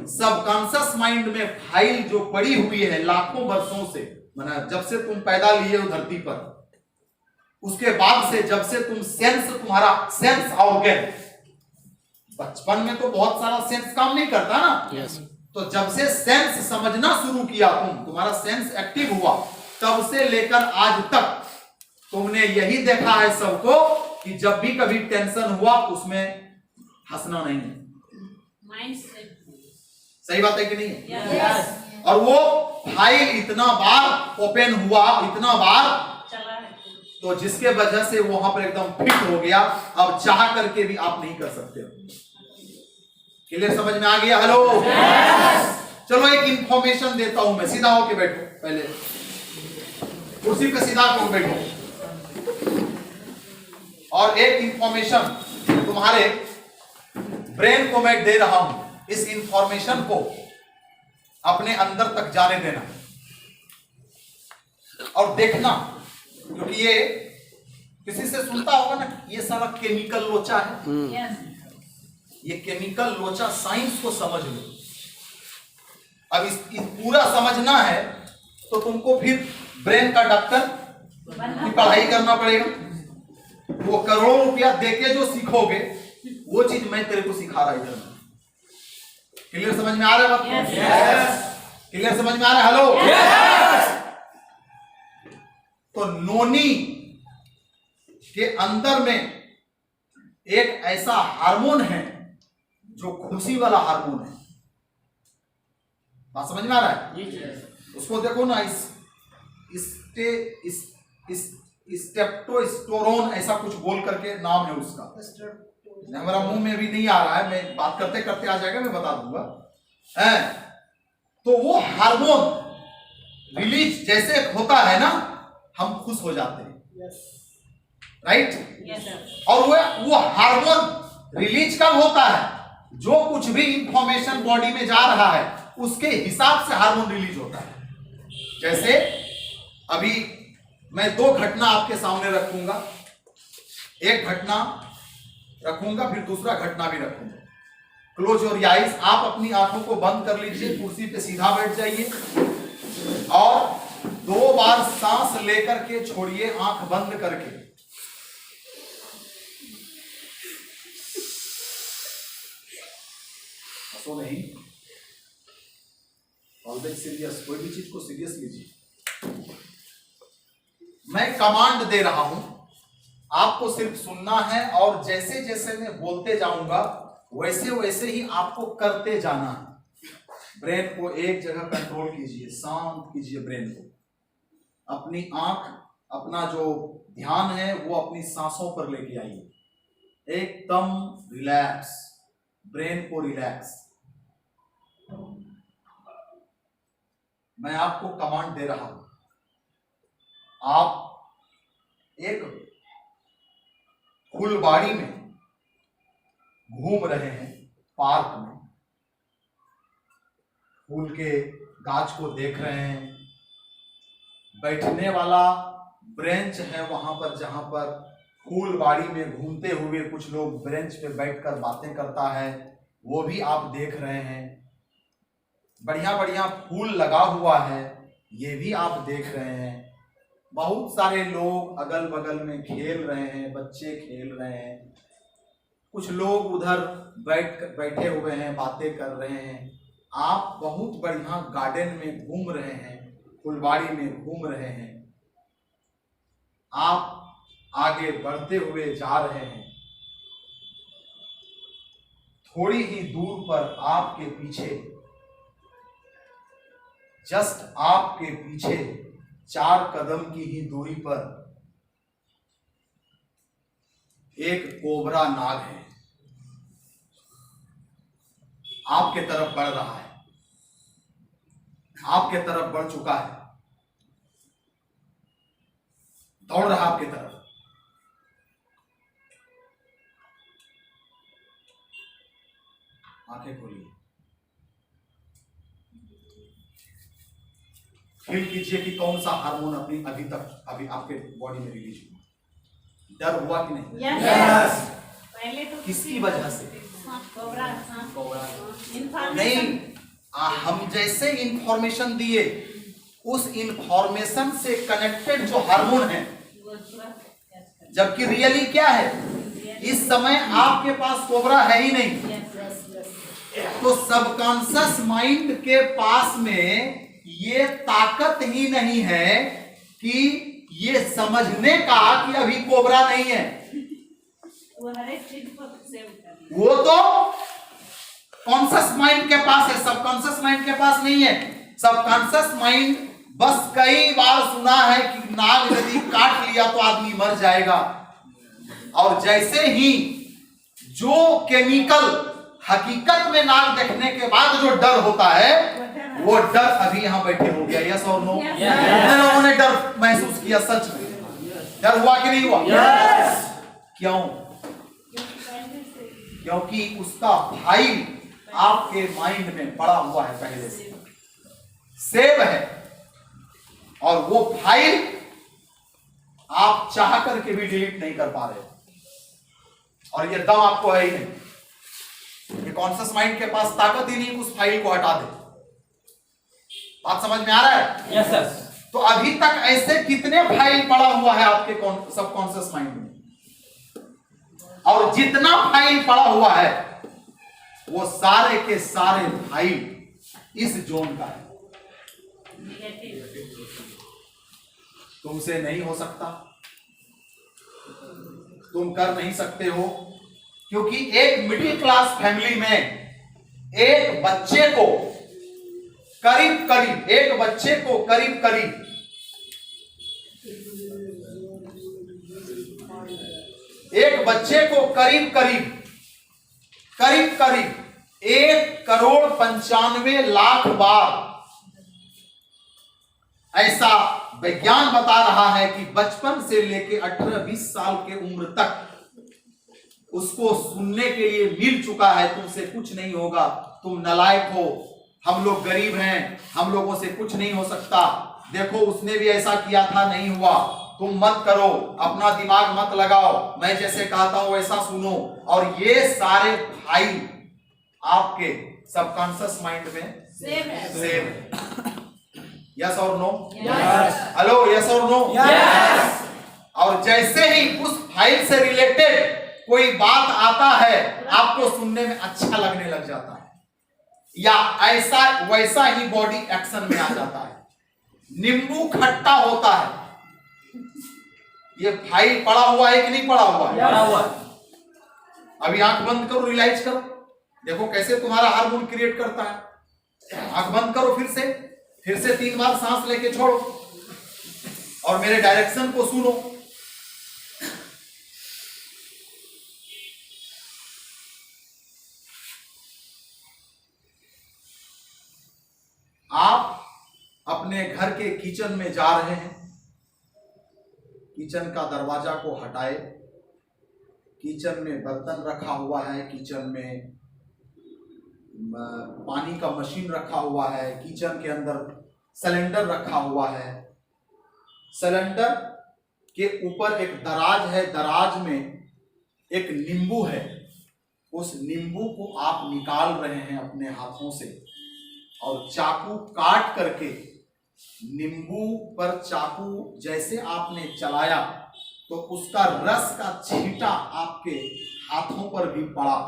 सबकॉन्शियस माइंड में फाइल जो पड़ी हुई है लाखों वर्षों से, माना जब से तुम पैदा लिए हो धरती पर, उसके बाद से जब से तुम तुम्हारा सेंस ऑर्गन, बचपन में तो बहुत सारा सेंस काम नहीं करता ना, यस तो जब से सेंस समझना शुरू किया तुम्हारा सेंस एक्टिव हुआ, तब से लेकर आज तक तुमने यही देखा है सबको कि जब भी कभी टेंशन हुआ उसमें हंसना नहीं है। Mindset. सही बात है कि नहीं है? Yes. और वो फाइल इतना बार ओपन हुआ, इतना बार, चला है. तो जिसके वजह से वहां पर एकदम फिट हो गया, अब चाह करके भी आप नहीं कर सकते। क्लियर समझ में आ गया? हेलो चलो एक इंफॉर्मेशन देता हूं मैं, सीधा होके बैठो, पहले कुर्सी पे सीधा होकर बैठो, और एक इंफॉर्मेशन तुम्हारे ब्रेन को मैं दे रहा हूं, इस इंफॉर्मेशन को अपने अंदर तक जाने देना और देखना, क्योंकि ये किसी से सुनता होगा ना, ये सारा केमिकल लोचा है, Yes. ये केमिकल लोचा साइंस को समझ लो। अब इस पूरा समझना है तो तुमको फिर ब्रेन का डॉक्टर की पढ़ाई करना पड़ेगा। वो करोड़ों रुपया देके जो सीखोगे वो चीज मैं तेरे को सिखा रहा इधर। क्लियर समझ में आ रहा है? Yes. क्लियर समझ में आ रहा है? हेलो तो नोनी के अंदर में एक ऐसा हार्मोन है जो खुशी वाला हार्मोन है। बात समझ में आ रहा है? उसको देखो ना, स्टेप्टोस्टेरोन ऐसा कुछ बोल करके नाम है उसका, हमारा मुंह में भी नहीं आ रहा है, मैं बात करते करते आ जाएगा, मैं बता दूंगा। तो वो हार्मोन रिलीज जैसे होता है ना, हम खुश हो जाते हैं, राइट? Yes, sir. और वो हार्मोन रिलीज कब होता है? जो कुछ भी इंफॉर्मेशन बॉडी में जा रहा है उसके हिसाब से हार्मोन रिलीज होता है। जैसे अभी मैं दो घटना आपके सामने रखूंगा, एक घटना रखूंगा फिर दूसरा घटना भी रखूंगा। क्लोज योर आइज, आप अपनी आंखों को बंद कर लीजिए, कुर्सी पे सीधा बैठ जाइए और 2 बार सांस लेकर के छोड़िए आंख बंद करके। हंसो नहीं, ऑलवेज सीरियस, कोई भी चीज को सीरियस लीजिए। मैं कमांड दे रहा हूं, आपको सिर्फ सुनना है और जैसे जैसे मैं बोलते जाऊंगा वैसे वैसे ही आपको करते जाना है। ब्रेन को एक जगह कंट्रोल कीजिए, शांत कीजिए ब्रेन को। अपनी आंख, अपना जो ध्यान है वो अपनी सांसों पर लेके आइए, एकदम रिलैक्स, ब्रेन को रिलैक्स। मैं आपको कमांड दे रहा हूं, आप एक फुलबाड़ी में घूम रहे हैं, पार्क में फूल के गाछ को देख रहे हैं, बैठने वाला ब्रेंच है वहां पर जहां पर फूलबाड़ी में घूमते हुए कुछ लोग ब्रेंच पे बैठकर बातें करता है, वो भी आप देख रहे हैं। बढ़िया बढ़िया फूल लगा हुआ है, ये भी आप देख रहे हैं। बहुत सारे लोग अगल बगल में खेल रहे हैं, बच्चे खेल रहे हैं, कुछ लोग उधर बैठे हुए हैं, बातें कर रहे हैं। आप बहुत बढ़िया गार्डन में घूम रहे हैं, फुलवाड़ी में घूम रहे हैं, आप आगे बढ़ते हुए जा रहे हैं। थोड़ी ही दूर पर आपके पीछे, जस्ट आपके पीछे 4 कदम की ही दूरी पर एक कोबरा नाग है, आपके तरफ बढ़ रहा है, आपके तरफ बढ़ चुका है, दौड़ रहा आपके तरफ। आंखें खोलिए, फील कीजिए कि कौन सा हार्मोन अभी आपके बॉडी में रिलीज हुआ। डर हुआ कि नहीं? यस। पहले तो किसकी वजह से? कोबरा नहीं, हम जैसे इंफॉर्मेशन दिए उस इंफॉर्मेशन से कनेक्टेड जो हार्मोन है, जबकि रियली क्या है, इस समय आपके पास कोबरा है ही नहीं। तो सबकॉन्शियस माइंड के पास में ये ताकत ही नहीं है कि ये समझने का कि अभी कोबरा नहीं है। वो हर एक चीज को सेव कर, वो तो कॉन्शियस माइंड के पास है, सबकॉन्शियस माइंड के पास नहीं है। सबकॉन्शियस माइंड बस कई बार सुना है कि नाग यदि काट लिया तो आदमी मर जाएगा, और जैसे ही जो केमिकल हकीकत में नाग देखने के बाद जो डर होता है, वो डर अभी यहां बैठे हो गया। यस और नो? कितने लोगों ने डर महसूस किया? सच में डर हुआ कि नहीं हुआ? क्यों? क्योंकि उसका फाइल आपके माइंड में पड़ा हुआ है, पहले से सेव है, और वो फाइल आप चाह करके भी डिलीट नहीं कर पा रहे, और ये दम आपको है ही नहीं। ये कॉन्शियस माइंड के पास ताकत ही नहीं उस फाइल को हटा दे। बात समझ में आ रहा है? Yes sir. तो अभी तक ऐसे कितने फाइल पड़ा हुआ है आपके सबकॉन्शियस माइंड में, और जितना फाइल पड़ा हुआ है वो सारे के सारे फाइल इस जोन का है। तुमसे नहीं हो सकता, तुम कर नहीं सकते हो, क्योंकि एक मिडिल क्लास फैमिली में एक बच्चे को करीब करीब करीब 1,95,00,000 बार ऐसा विज्ञान बता रहा है कि बचपन से लेकर 18-20 साल के उम्र तक उसको सुनने के लिए मिल चुका है, तुमसे कुछ नहीं होगा, तुम नालायक हो, हम लोग गरीब हैं, हम लोगों से कुछ नहीं हो सकता, देखो उसने भी ऐसा किया था, नहीं हुआ, तुम मत करो, अपना दिमाग मत लगाओ, मैं जैसे कहता हूं वैसा सुनो। और ये सारे फाइल आपके सबकॉन्शियस माइंड में सेव है। यस और नो? हेलो, यस और नो? और जैसे ही उस फाइल से रिलेटेड कोई बात आता है, आपको सुनने में अच्छा लगने लग जाता है, या ऐसा वैसा ही बॉडी एक्शन में आ जाता है। नींबू खट्टा होता है, ये फाइल पड़ा हुआ है कि नहीं पड़ा हुआ है? पड़ा हुआ। अभी आंख बंद करो, रियलाइज करो, देखो कैसे तुम्हारा हार्मोन क्रिएट करता है। आंख बंद करो, फिर से 3 बार सांस लेके छोड़ो, और मेरे डायरेक्शन को सुनो। आप अपने घर के किचन में जा रहे हैं, किचन का दरवाजा को हटाए, किचन में बर्तन रखा हुआ है, किचन में पानी का मशीन रखा हुआ है, किचन के अंदर सिलेंडर रखा हुआ है, सिलेंडर के ऊपर एक दराज है, दराज में एक नींबू है, उस नींबू को आप निकाल रहे हैं अपने हाथों से, और चाकू काट करके नींबू पर चाकू जैसे आपने चलाया तो उसका रस का छींटा आपके हाथों पर भी पड़ा,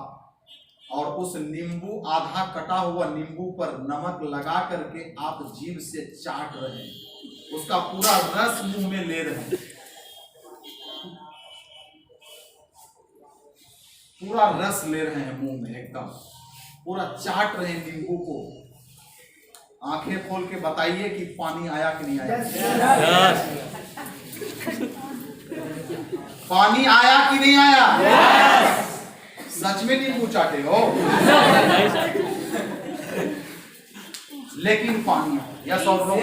और उस नींबू, आधा कटा हुआ नींबू पर नमक लगा करके आप जीभ से चाट रहे हैं, उसका पूरा रस मुंह में ले रहे हैं, पूरा रस ले रहे हैं मुंह में, एकदम पूरा चाट रहे हैं नींबू को। आंखें खोल के बताइए कि पानी आया कि नहीं आया? पानी आया कि नहीं आया? सच में नींबू चाटे हो? लेकिन पानी आया। यस और नो?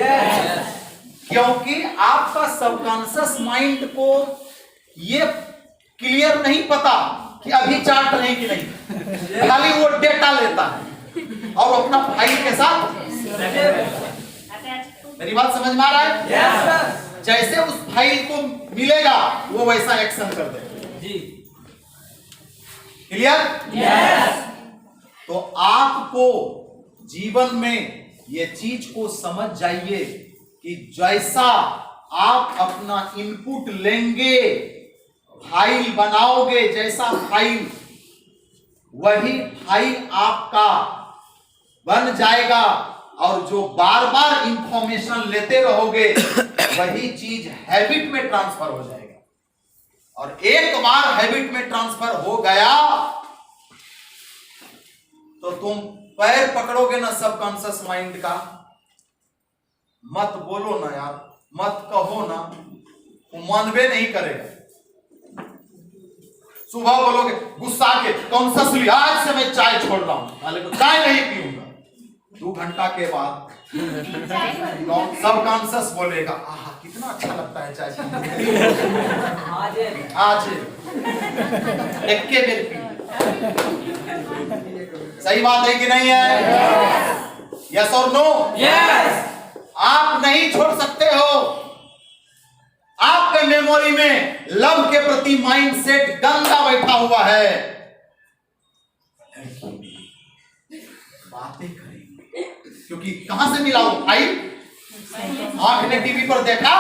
क्योंकि आपका सबकॉन्शियस माइंड को ये क्लियर नहीं पता कि अभी चाट रहे कि नहीं, खाली वो डेटा लेता है और अपना फाइल के साथ। मेरी बात समझ में आ रहा है? yes, जैसे उस फाइल को मिलेगा वो वैसा एक्शन कर देगा जी। क्लियर? yes. तो आपको जीवन में ये चीज को समझ जाइए कि जैसा आप अपना इनपुट लेंगे, फाइल बनाओगे, जैसा फाइल वही फाइल आपका बन जाएगा। और जो बार बार इंफॉर्मेशन लेते रहोगे वही चीज हैबिट में ट्रांसफर हो जाएगा। और एक बार हैबिट में ट्रांसफर हो गया तो तुम पैर पकड़ोगे ना सबकॉन्शियस माइंड का। मत बोलो ना यार, मत कहो ना, वो मानवे नहीं करेगा। सुबह बोलोगे गुस्सा के कॉन्शियसली आज से मैं चाय छोड़ रहा हूं, वाले को चाय नहीं पीऊंगा। 2 घंटा के बाद सबकॉन्शियस बोलेगा आहा कितना अच्छा लगता है चाय आज एक के बेर पी। सही बात है कि नहीं है? यस और नो? यस। आप नहीं छोड़ सकते हो। आपके मेमोरी में लव के प्रति माइंडसेट गंदा बैठा हुआ है। बातें करेंगे क्योंकि कहां से मिला वो फाइल? आंख ने टीवी पर देखा।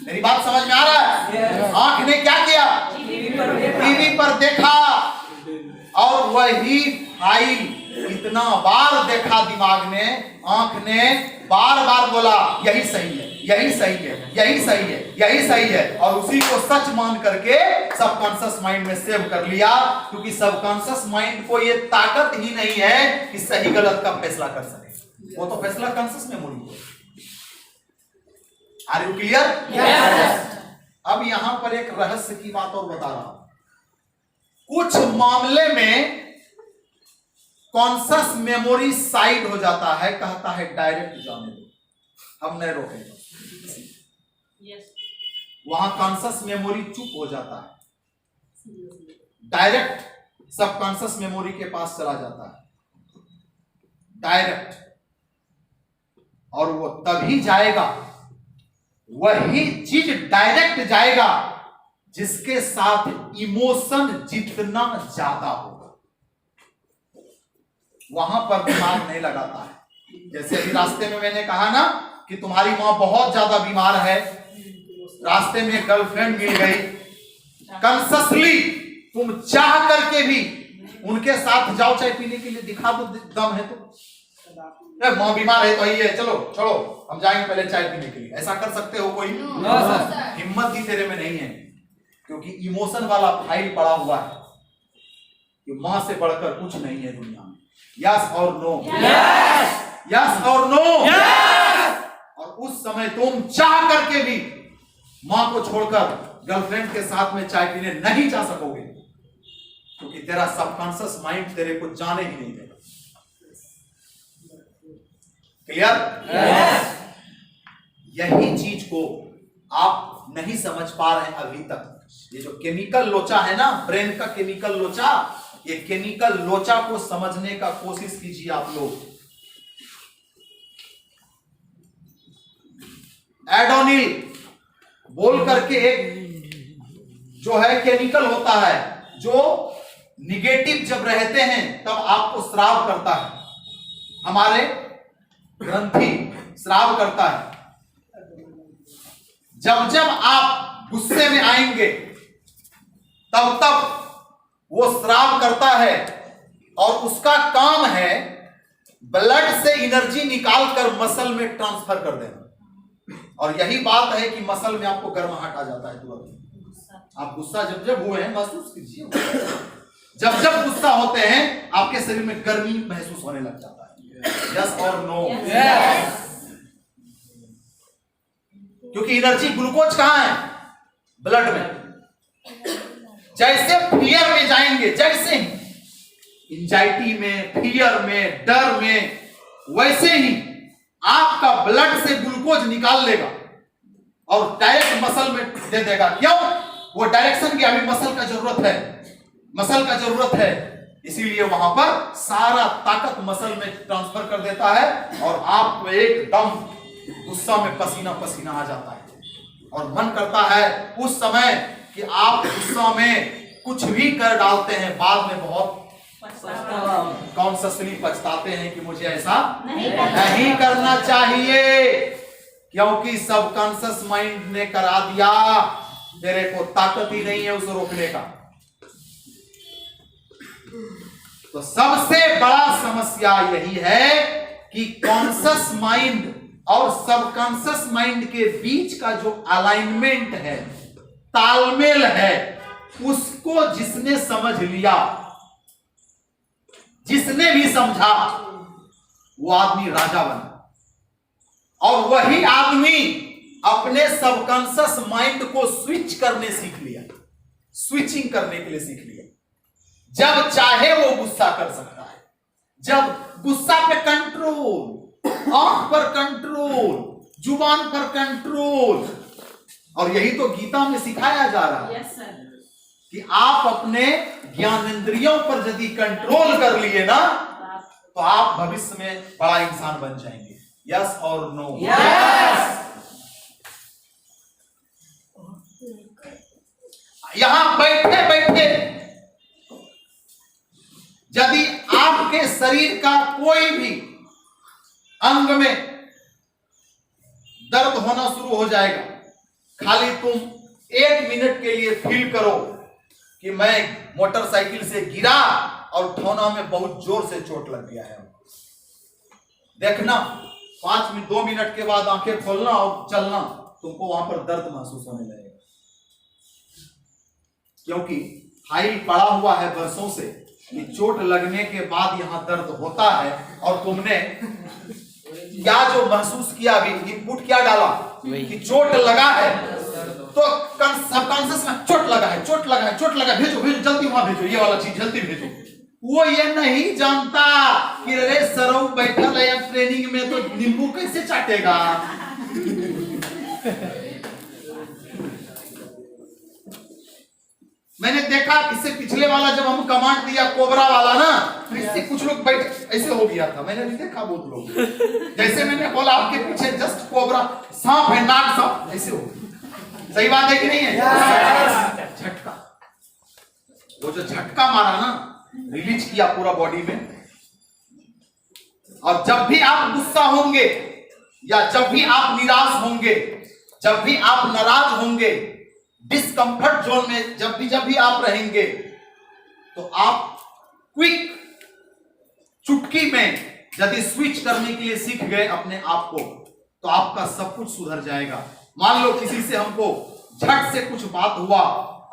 मेरी बात समझ में आ रहा है? आंख ने क्या किया? टीवी पर देखा और वही फाइल इतना बार देखा दिमाग ने, आंख ने बार बार बोला यही सही है, यही सही है, यही सही है, यही सही है, और उसी को सच मान करके सबकॉन्शियस माइंड में सेव कर लिया। क्योंकि सबकॉन्शियस माइंड को ये ताकत ही नहीं है कि सही गलत का फैसला कर सके। वो तो फैसला कॉन्शियस मेमोरी है। Are you clear? यस। अब यहां पर एक रहस्य की बात और बता रहा हूं। कुछ मामले में कॉन्शियस मेमोरी साइड हो जाता है, कहता है डायरेक्ट जाने दो, हम नहीं रोकेंगे। वहां कॉन्शियस मेमोरी चुप हो जाता है, डायरेक्ट सबकॉन्शियस मेमोरी के पास चला जाता है डायरेक्ट। और वो तभी जाएगा, वही चीज डायरेक्ट जाएगा जिसके साथ इमोशन जितना ज्यादा होगा। वहां पर दिमाग नहीं लगाता है। जैसे अभी रास्ते में मैंने कहा ना कि तुम्हारी मां बहुत ज्यादा बीमार है, रास्ते में गर्लफ्रेंड मिल गई, कॉन्शियसली तुम चाह करके भी उनके साथ जाओ चाय पीने के लिए, दिखा दो दम है तो, मां बीमार है तो ही है, चलो छोड़ो हम जाएंगे पहले चाय पीने के लिए। ऐसा कर सकते हो कोई? हिम्मत ही तेरे में नहीं है, क्योंकि इमोशन वाला फाइल पड़ा हुआ है कि मां से बढ़कर कुछ नहीं है दुनिया में। यस और नो? यस। यस और नो? यस। और उस समय तुम चाह करके भी मां को छोड़कर गर्लफ्रेंड के साथ में चाय पीने नहीं जा सकोगे, क्योंकि तेरा सबकॉन्शियस माइंड तेरे को जाने ही नहीं देगा। क्लियर? यस। यही चीज को आप नहीं समझ पा रहे हैं अभी तक। ये जो केमिकल लोचा है ना, ब्रेन का केमिकल लोचा, ये केमिकल लोचा को समझने का कोशिश कीजिए आप लोग। एडोनिल बोल करके एक जो है केमिकल होता है, जो निगेटिव जब रहते हैं तब आपको स्राव करता है, हमारे ग्रंथि स्राव करता है। जब जब आप गुस्से में आएंगे तब तब वो स्राव करता है, और उसका काम है ब्लड से एनर्जी निकालकर मसल में ट्रांसफर कर देना। और यही बात है कि मसल में आपको गर्माहट आ जाता है तुरंत। आप गुस्सा जब जब हुए हैं महसूस कीजिए, जब जब गुस्सा होते हैं आपके शरीर में गर्मी महसूस होने लग जाता है। यस और नो? यस। क्योंकि एनर्जी ग्लूकोज कहां है? ब्लड में। जैसे फियर में जाएंगे, जैसे ही एंजाइटी में, फियर में, डर में, वैसे ही आपका ब्लड से ग्लूकोज निकाल लेगा और डायरेक्ट मसल में दे देगा। क्यों? वो डायरेक्शन की अभी मसल का जरूरत है। मसल का जरूरत है, इसीलिए वहां पर सारा ताकत मसल में ट्रांसफर कर देता है और आपको एकदम गुस्सा में पसीना पसीना आ जाता है और मन करता है उस समय कि आप गुस्सा में कुछ भी कर डालते हैं, बाद में बहुत कॉन्शियसली पछताते हैं कि मुझे ऐसा नहीं करना चाहिए, क्योंकि सबकॉन्शियस माइंड ने करा दिया, तेरे को ताकत ही नहीं है उसे रोकने का। तो सबसे बड़ा समस्या यही है कि कॉन्शियस माइंड और सबकॉन्शियस माइंड के बीच का जो अलाइनमेंट है, तालमेल है, उसको जिसने समझ लिया, जिसने भी समझा, वो आदमी राजा बना। और वही आदमी अपने सबकॉन्शियस माइंड को स्विच करने सीख लिया, स्विचिंग करने के लिए सीख लिया। जब चाहे वो गुस्सा कर सकता है, जब गुस्सा पे कंट्रोल, आंख पर कंट्रोल, जुबान पर कंट्रोल। और यही तो गीता में सिखाया जा रहा है कि आप अपने ज्ञानेंद्रियों पर यदि कंट्रोल कर लिए ना, तो आप भविष्य में बड़ा इंसान बन जाएंगे। यस और नो? यस। यहां बैठे बैठे यदि आपके शरीर का कोई भी अंग में दर्द होना शुरू हो जाएगा, खाली तुम 1 मिनट के लिए फील करो कि मैं मोटरसाइकिल से गिरा और ठोना में बहुत जोर से चोट लग गया है। देखना 2 मिनट के बाद आंखें खोलना और चलना, तुमको वहां पर दर्द महसूस होने लगेगा, क्योंकि फाइल पड़ा हुआ है वर्षों से कि चोट लगने के बाद यहां दर्द होता है। और तुमने क्या जो महसूस किया, अभी इनपुट क्या डाला कि चोट लगा है, तो सबकॉन्शियस में चोट लगा है, चोट लगा है, चोट लगा है, भेजो भेजो जल्दी वहां भेजो, ये वाला चीज जल्दी भेजो। वो ये नहीं जानता कि अरे सरऊ बैठल है ट्रेनिंग में, तो नींबू कैसे चाटेगा। मैंने देखा इससे पिछले वाला जब हम कमांड दिया कोबरा वाला ना, तो इससे कुछ लोग बैठ ऐसे हो गया था, मैंने नहीं देखा बहुत लोग, जैसे मैंने बोला आपके पीछे जस्ट कोबरा, सांप है, नाग सांप, ऐसे हो। सही बात है कि नहीं है? झटका, वो जो झटका मारा ना, रिलीज किया पूरा बॉडी में। और जब भी आप गुस्सा होंगे या जब भी आप निराश होंगे, जब भी आप नाराज होंगे, डिस्कंफर्ट जोन में जब भी आप रहेंगे, तो आप क्विक चुटकी में यदि स्विच करने के लिए सीख गए अपने आप को, तो आपका सब कुछ सुधर जाएगा। मान लो किसी से हमको झट से कुछ बात हुआ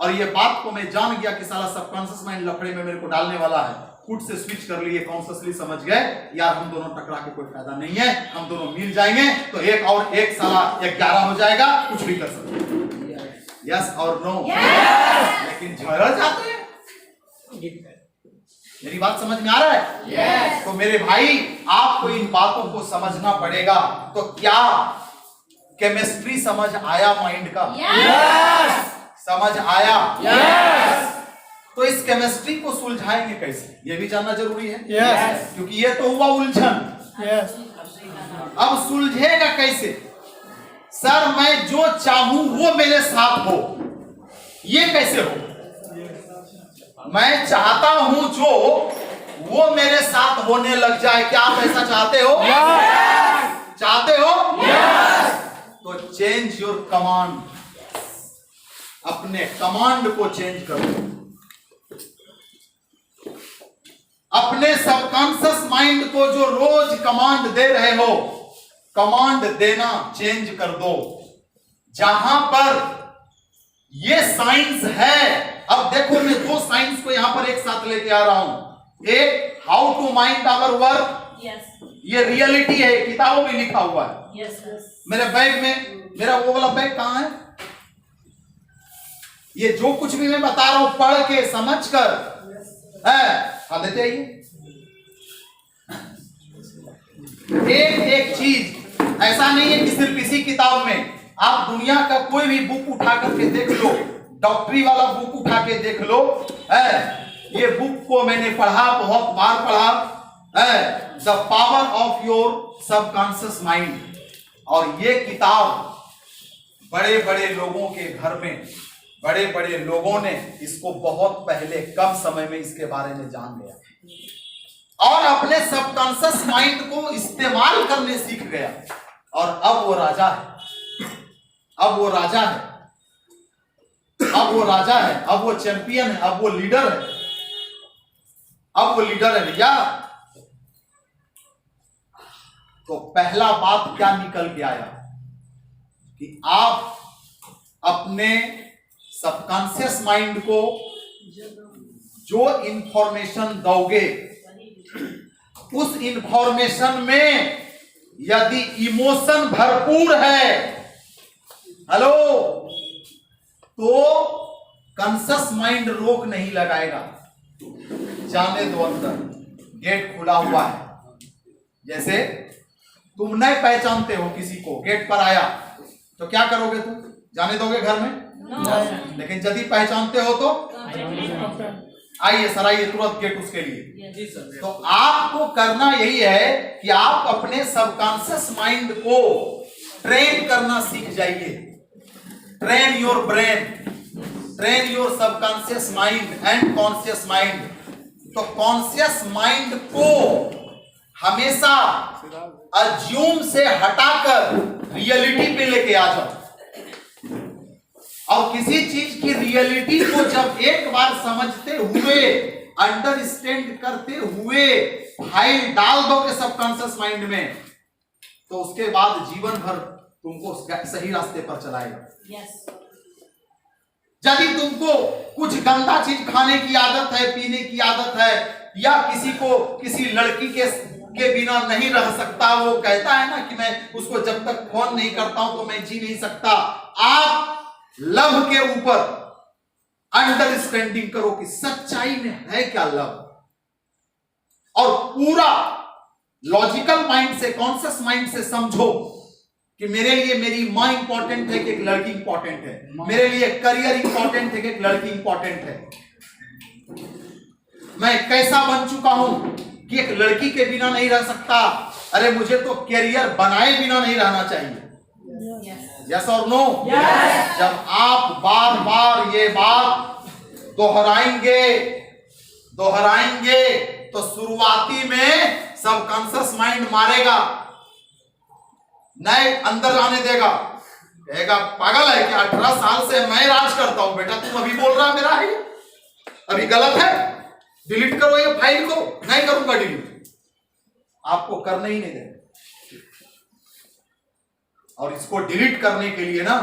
और ये बात को मैं जान गया कि साला सबकॉन्शियस माइंड लफड़े में मेरे को डालने वाला है, फुट से स्विच कर लिए, कॉन्शियसली समझ गए यार हम दोनों टकरा के कोई फायदा नहीं है, हम दोनों मिल जाएंगे तो 1 और 1 साला 11 हो जाएगा, कुछ भी कर सकते। यस और नो? लेकिन झगड़ जाते हैं। मेरी बात समझ में आ रहा है? yes. तो मेरे भाई आपको इन बातों को समझना पड़ेगा। तो क्या केमिस्ट्री समझ आया माइंड का? yes. समझ आया? yes. तो इस केमिस्ट्री को सुलझाएंगे कैसे, ये भी जानना जरूरी है। yes. क्योंकि ये तो हुआ उलझन। yes. अब सुलझेगा कैसे? सर मैं जो चाहूं वो मेरे साथ हो, ये कैसे हो? मैं चाहता हूं जो वो मेरे साथ होने लग जाए। क्या आप ऐसा चाहते हो? yes! चाहते हो? yes! तो चेंज योर कमांड, अपने कमांड को चेंज करो, अपने सबकॉन्शियस माइंड को जो रोज कमांड दे रहे हो, कमांड देना चेंज कर दो। जहां पर ये साइंस है, अब देखो मैं 2 साइंस को यहां पर एक साथ लेके आ रहा हूं। एक how to mind our work, ये रियलिटी है, किताबों में लिखा हुआ है। मेरे बैग में, मेरा वो वाला बैग कहां है? ये जो कुछ भी मैं बता रहा हूं पढ़ के समझ कर है, देते आइए। एक चीज ऐसा नहीं है कि सिर्फ इसी किताब में, आप दुनिया का कोई भी बुक उठा करके देख लो, डॉक्टरी वाला बुक उठा के देख लो, ये बुक को मैंने पढ़ा, बहुत बार पढ़ा है, the power of your subconscious mind. और ये किताब बड़े बड़े लोगों के घर में, बड़े बड़े लोगों ने इसको बहुत पहले कम समय में इसके बारे में जान लिया और अपने सबकॉन्शियस माइंड को इस्तेमाल करने सीख गया। और अब वो राजा है, अब वो राजा है, अब वो राजा है, अब वो चैंपियन है, अब वो लीडर है, अब वो लीडर है भैया। तो पहला बात क्या निकल के आया कि आप अपने सबकॉन्शियस माइंड को जो इंफॉर्मेशन दोगे, उस इंफॉर्मेशन में यदि इमोशन भरपूर है, हेलो, तो कॉन्शियस माइंड रोक नहीं लगाएगा, जाने दो अंदर, गेट खुला हुआ है। जैसे तुम नहीं पहचानते हो किसी को, गेट पर आया तो क्या करोगे तुम? जाने दोगे घर में? लेकिन यदि पहचानते हो तो आइए सर, आइए तुरंत गेट उसके लिए। तो आपको करना यही है कि आप अपने सबकॉन्शियस माइंड को ट्रेन करना सीख जाइए। Train your brain, train your subconscious mind and conscious mind. तो कॉन्शियस माइंड को हमेशा अज्यूम से हटाकर रियलिटी पे लेके आ जाओ। और किसी चीज की रियलिटी को जब एक बार समझते हुए, अंडरस्टैंड करते हुए फाइल डाल दोगे सबकॉन्शियस माइंड में, तो उसके बाद जीवन भर तुमको सही रास्ते पर चलाएगा। यदि तुमको कुछ गंदा चीज खाने की आदत है, पीने की आदत है, या किसी को किसी लड़की के बिना नहीं रह सकता, वो कहता है ना कि मैं उसको जब तक फोन नहीं करता हूं तो मैं जी नहीं सकता, आप लव के ऊपर अंडरस्टैंडिंग करो कि सच्चाई में है क्या लव, और पूरा लॉजिकल माइंड से, कॉन्शियस माइंड से समझो कि मेरे लिए मेरी मां इंपॉर्टेंट है कि एक लड़की इंपॉर्टेंट है, मेरे लिए करियर इंपॉर्टेंट है कि एक लड़की इंपॉर्टेंट है, मैं कैसा बन चुका हूं कि एक लड़की के बिना नहीं रह सकता, अरे मुझे तो करियर बनाए बिना नहीं रहना चाहिए। यस और नो? जब आप बार बार ये बात दोहराएंगे तो शुरुआती में सबकॉन्शियस माइंड मारेगा, नहीं अंदर आने देगा, कहेगा पागल है क्या, 18 साल से मैं राज करता हूं, बेटा तुम अभी बोल रहा मेरा है, अभी गलत है, डिलीट करो ये फाइल को। नहीं करूंगा डिलीट, आपको करने ही नहीं देगा। और इसको डिलीट करने के लिए ना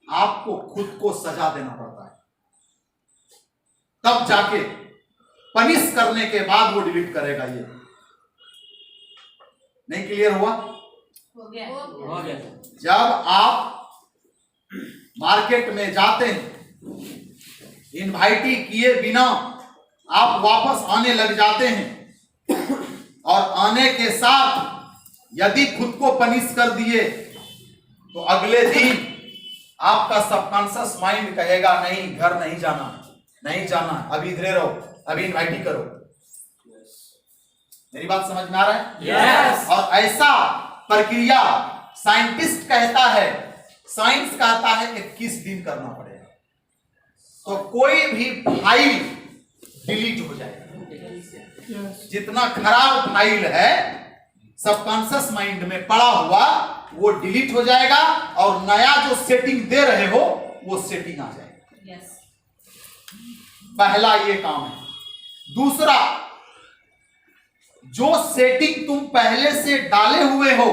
आपको खुद को सजा देना पड़ता है, तब जाके पनिश करने के बाद वो डिलीट करेगा। ये नहीं क्लियर हुआ? हो गया। जब आप मार्केट में जाते हैं, इनवाइटी किए बिना आप वापस आने लग जाते हैं, और आने के साथ यदि खुद को पनिश कर दिए तो अगले दिन आपका सबकॉन्शियस माइंड कहेगा नहीं, घर नहीं जाना, नहीं जाना, अभी इधर रहो, अभी इनवाइटी करो। मेरी बात समझ में आ रहा है? Yes. और ऐसा प्रक्रिया साइंटिस्ट कहता है, साइंस कहता है 21 दिन करना पड़ेगा, तो कोई भी फाइल डिलीट हो जाएगा। जितना खराब फाइल है सबकॉन्शियस माइंड में पड़ा हुआ वो डिलीट हो जाएगा, और नया जो सेटिंग दे रहे हो वो सेटिंग आ जाएगा। पहला ये काम है। दूसरा, जो सेटिंग तुम पहले से डाले हुए हो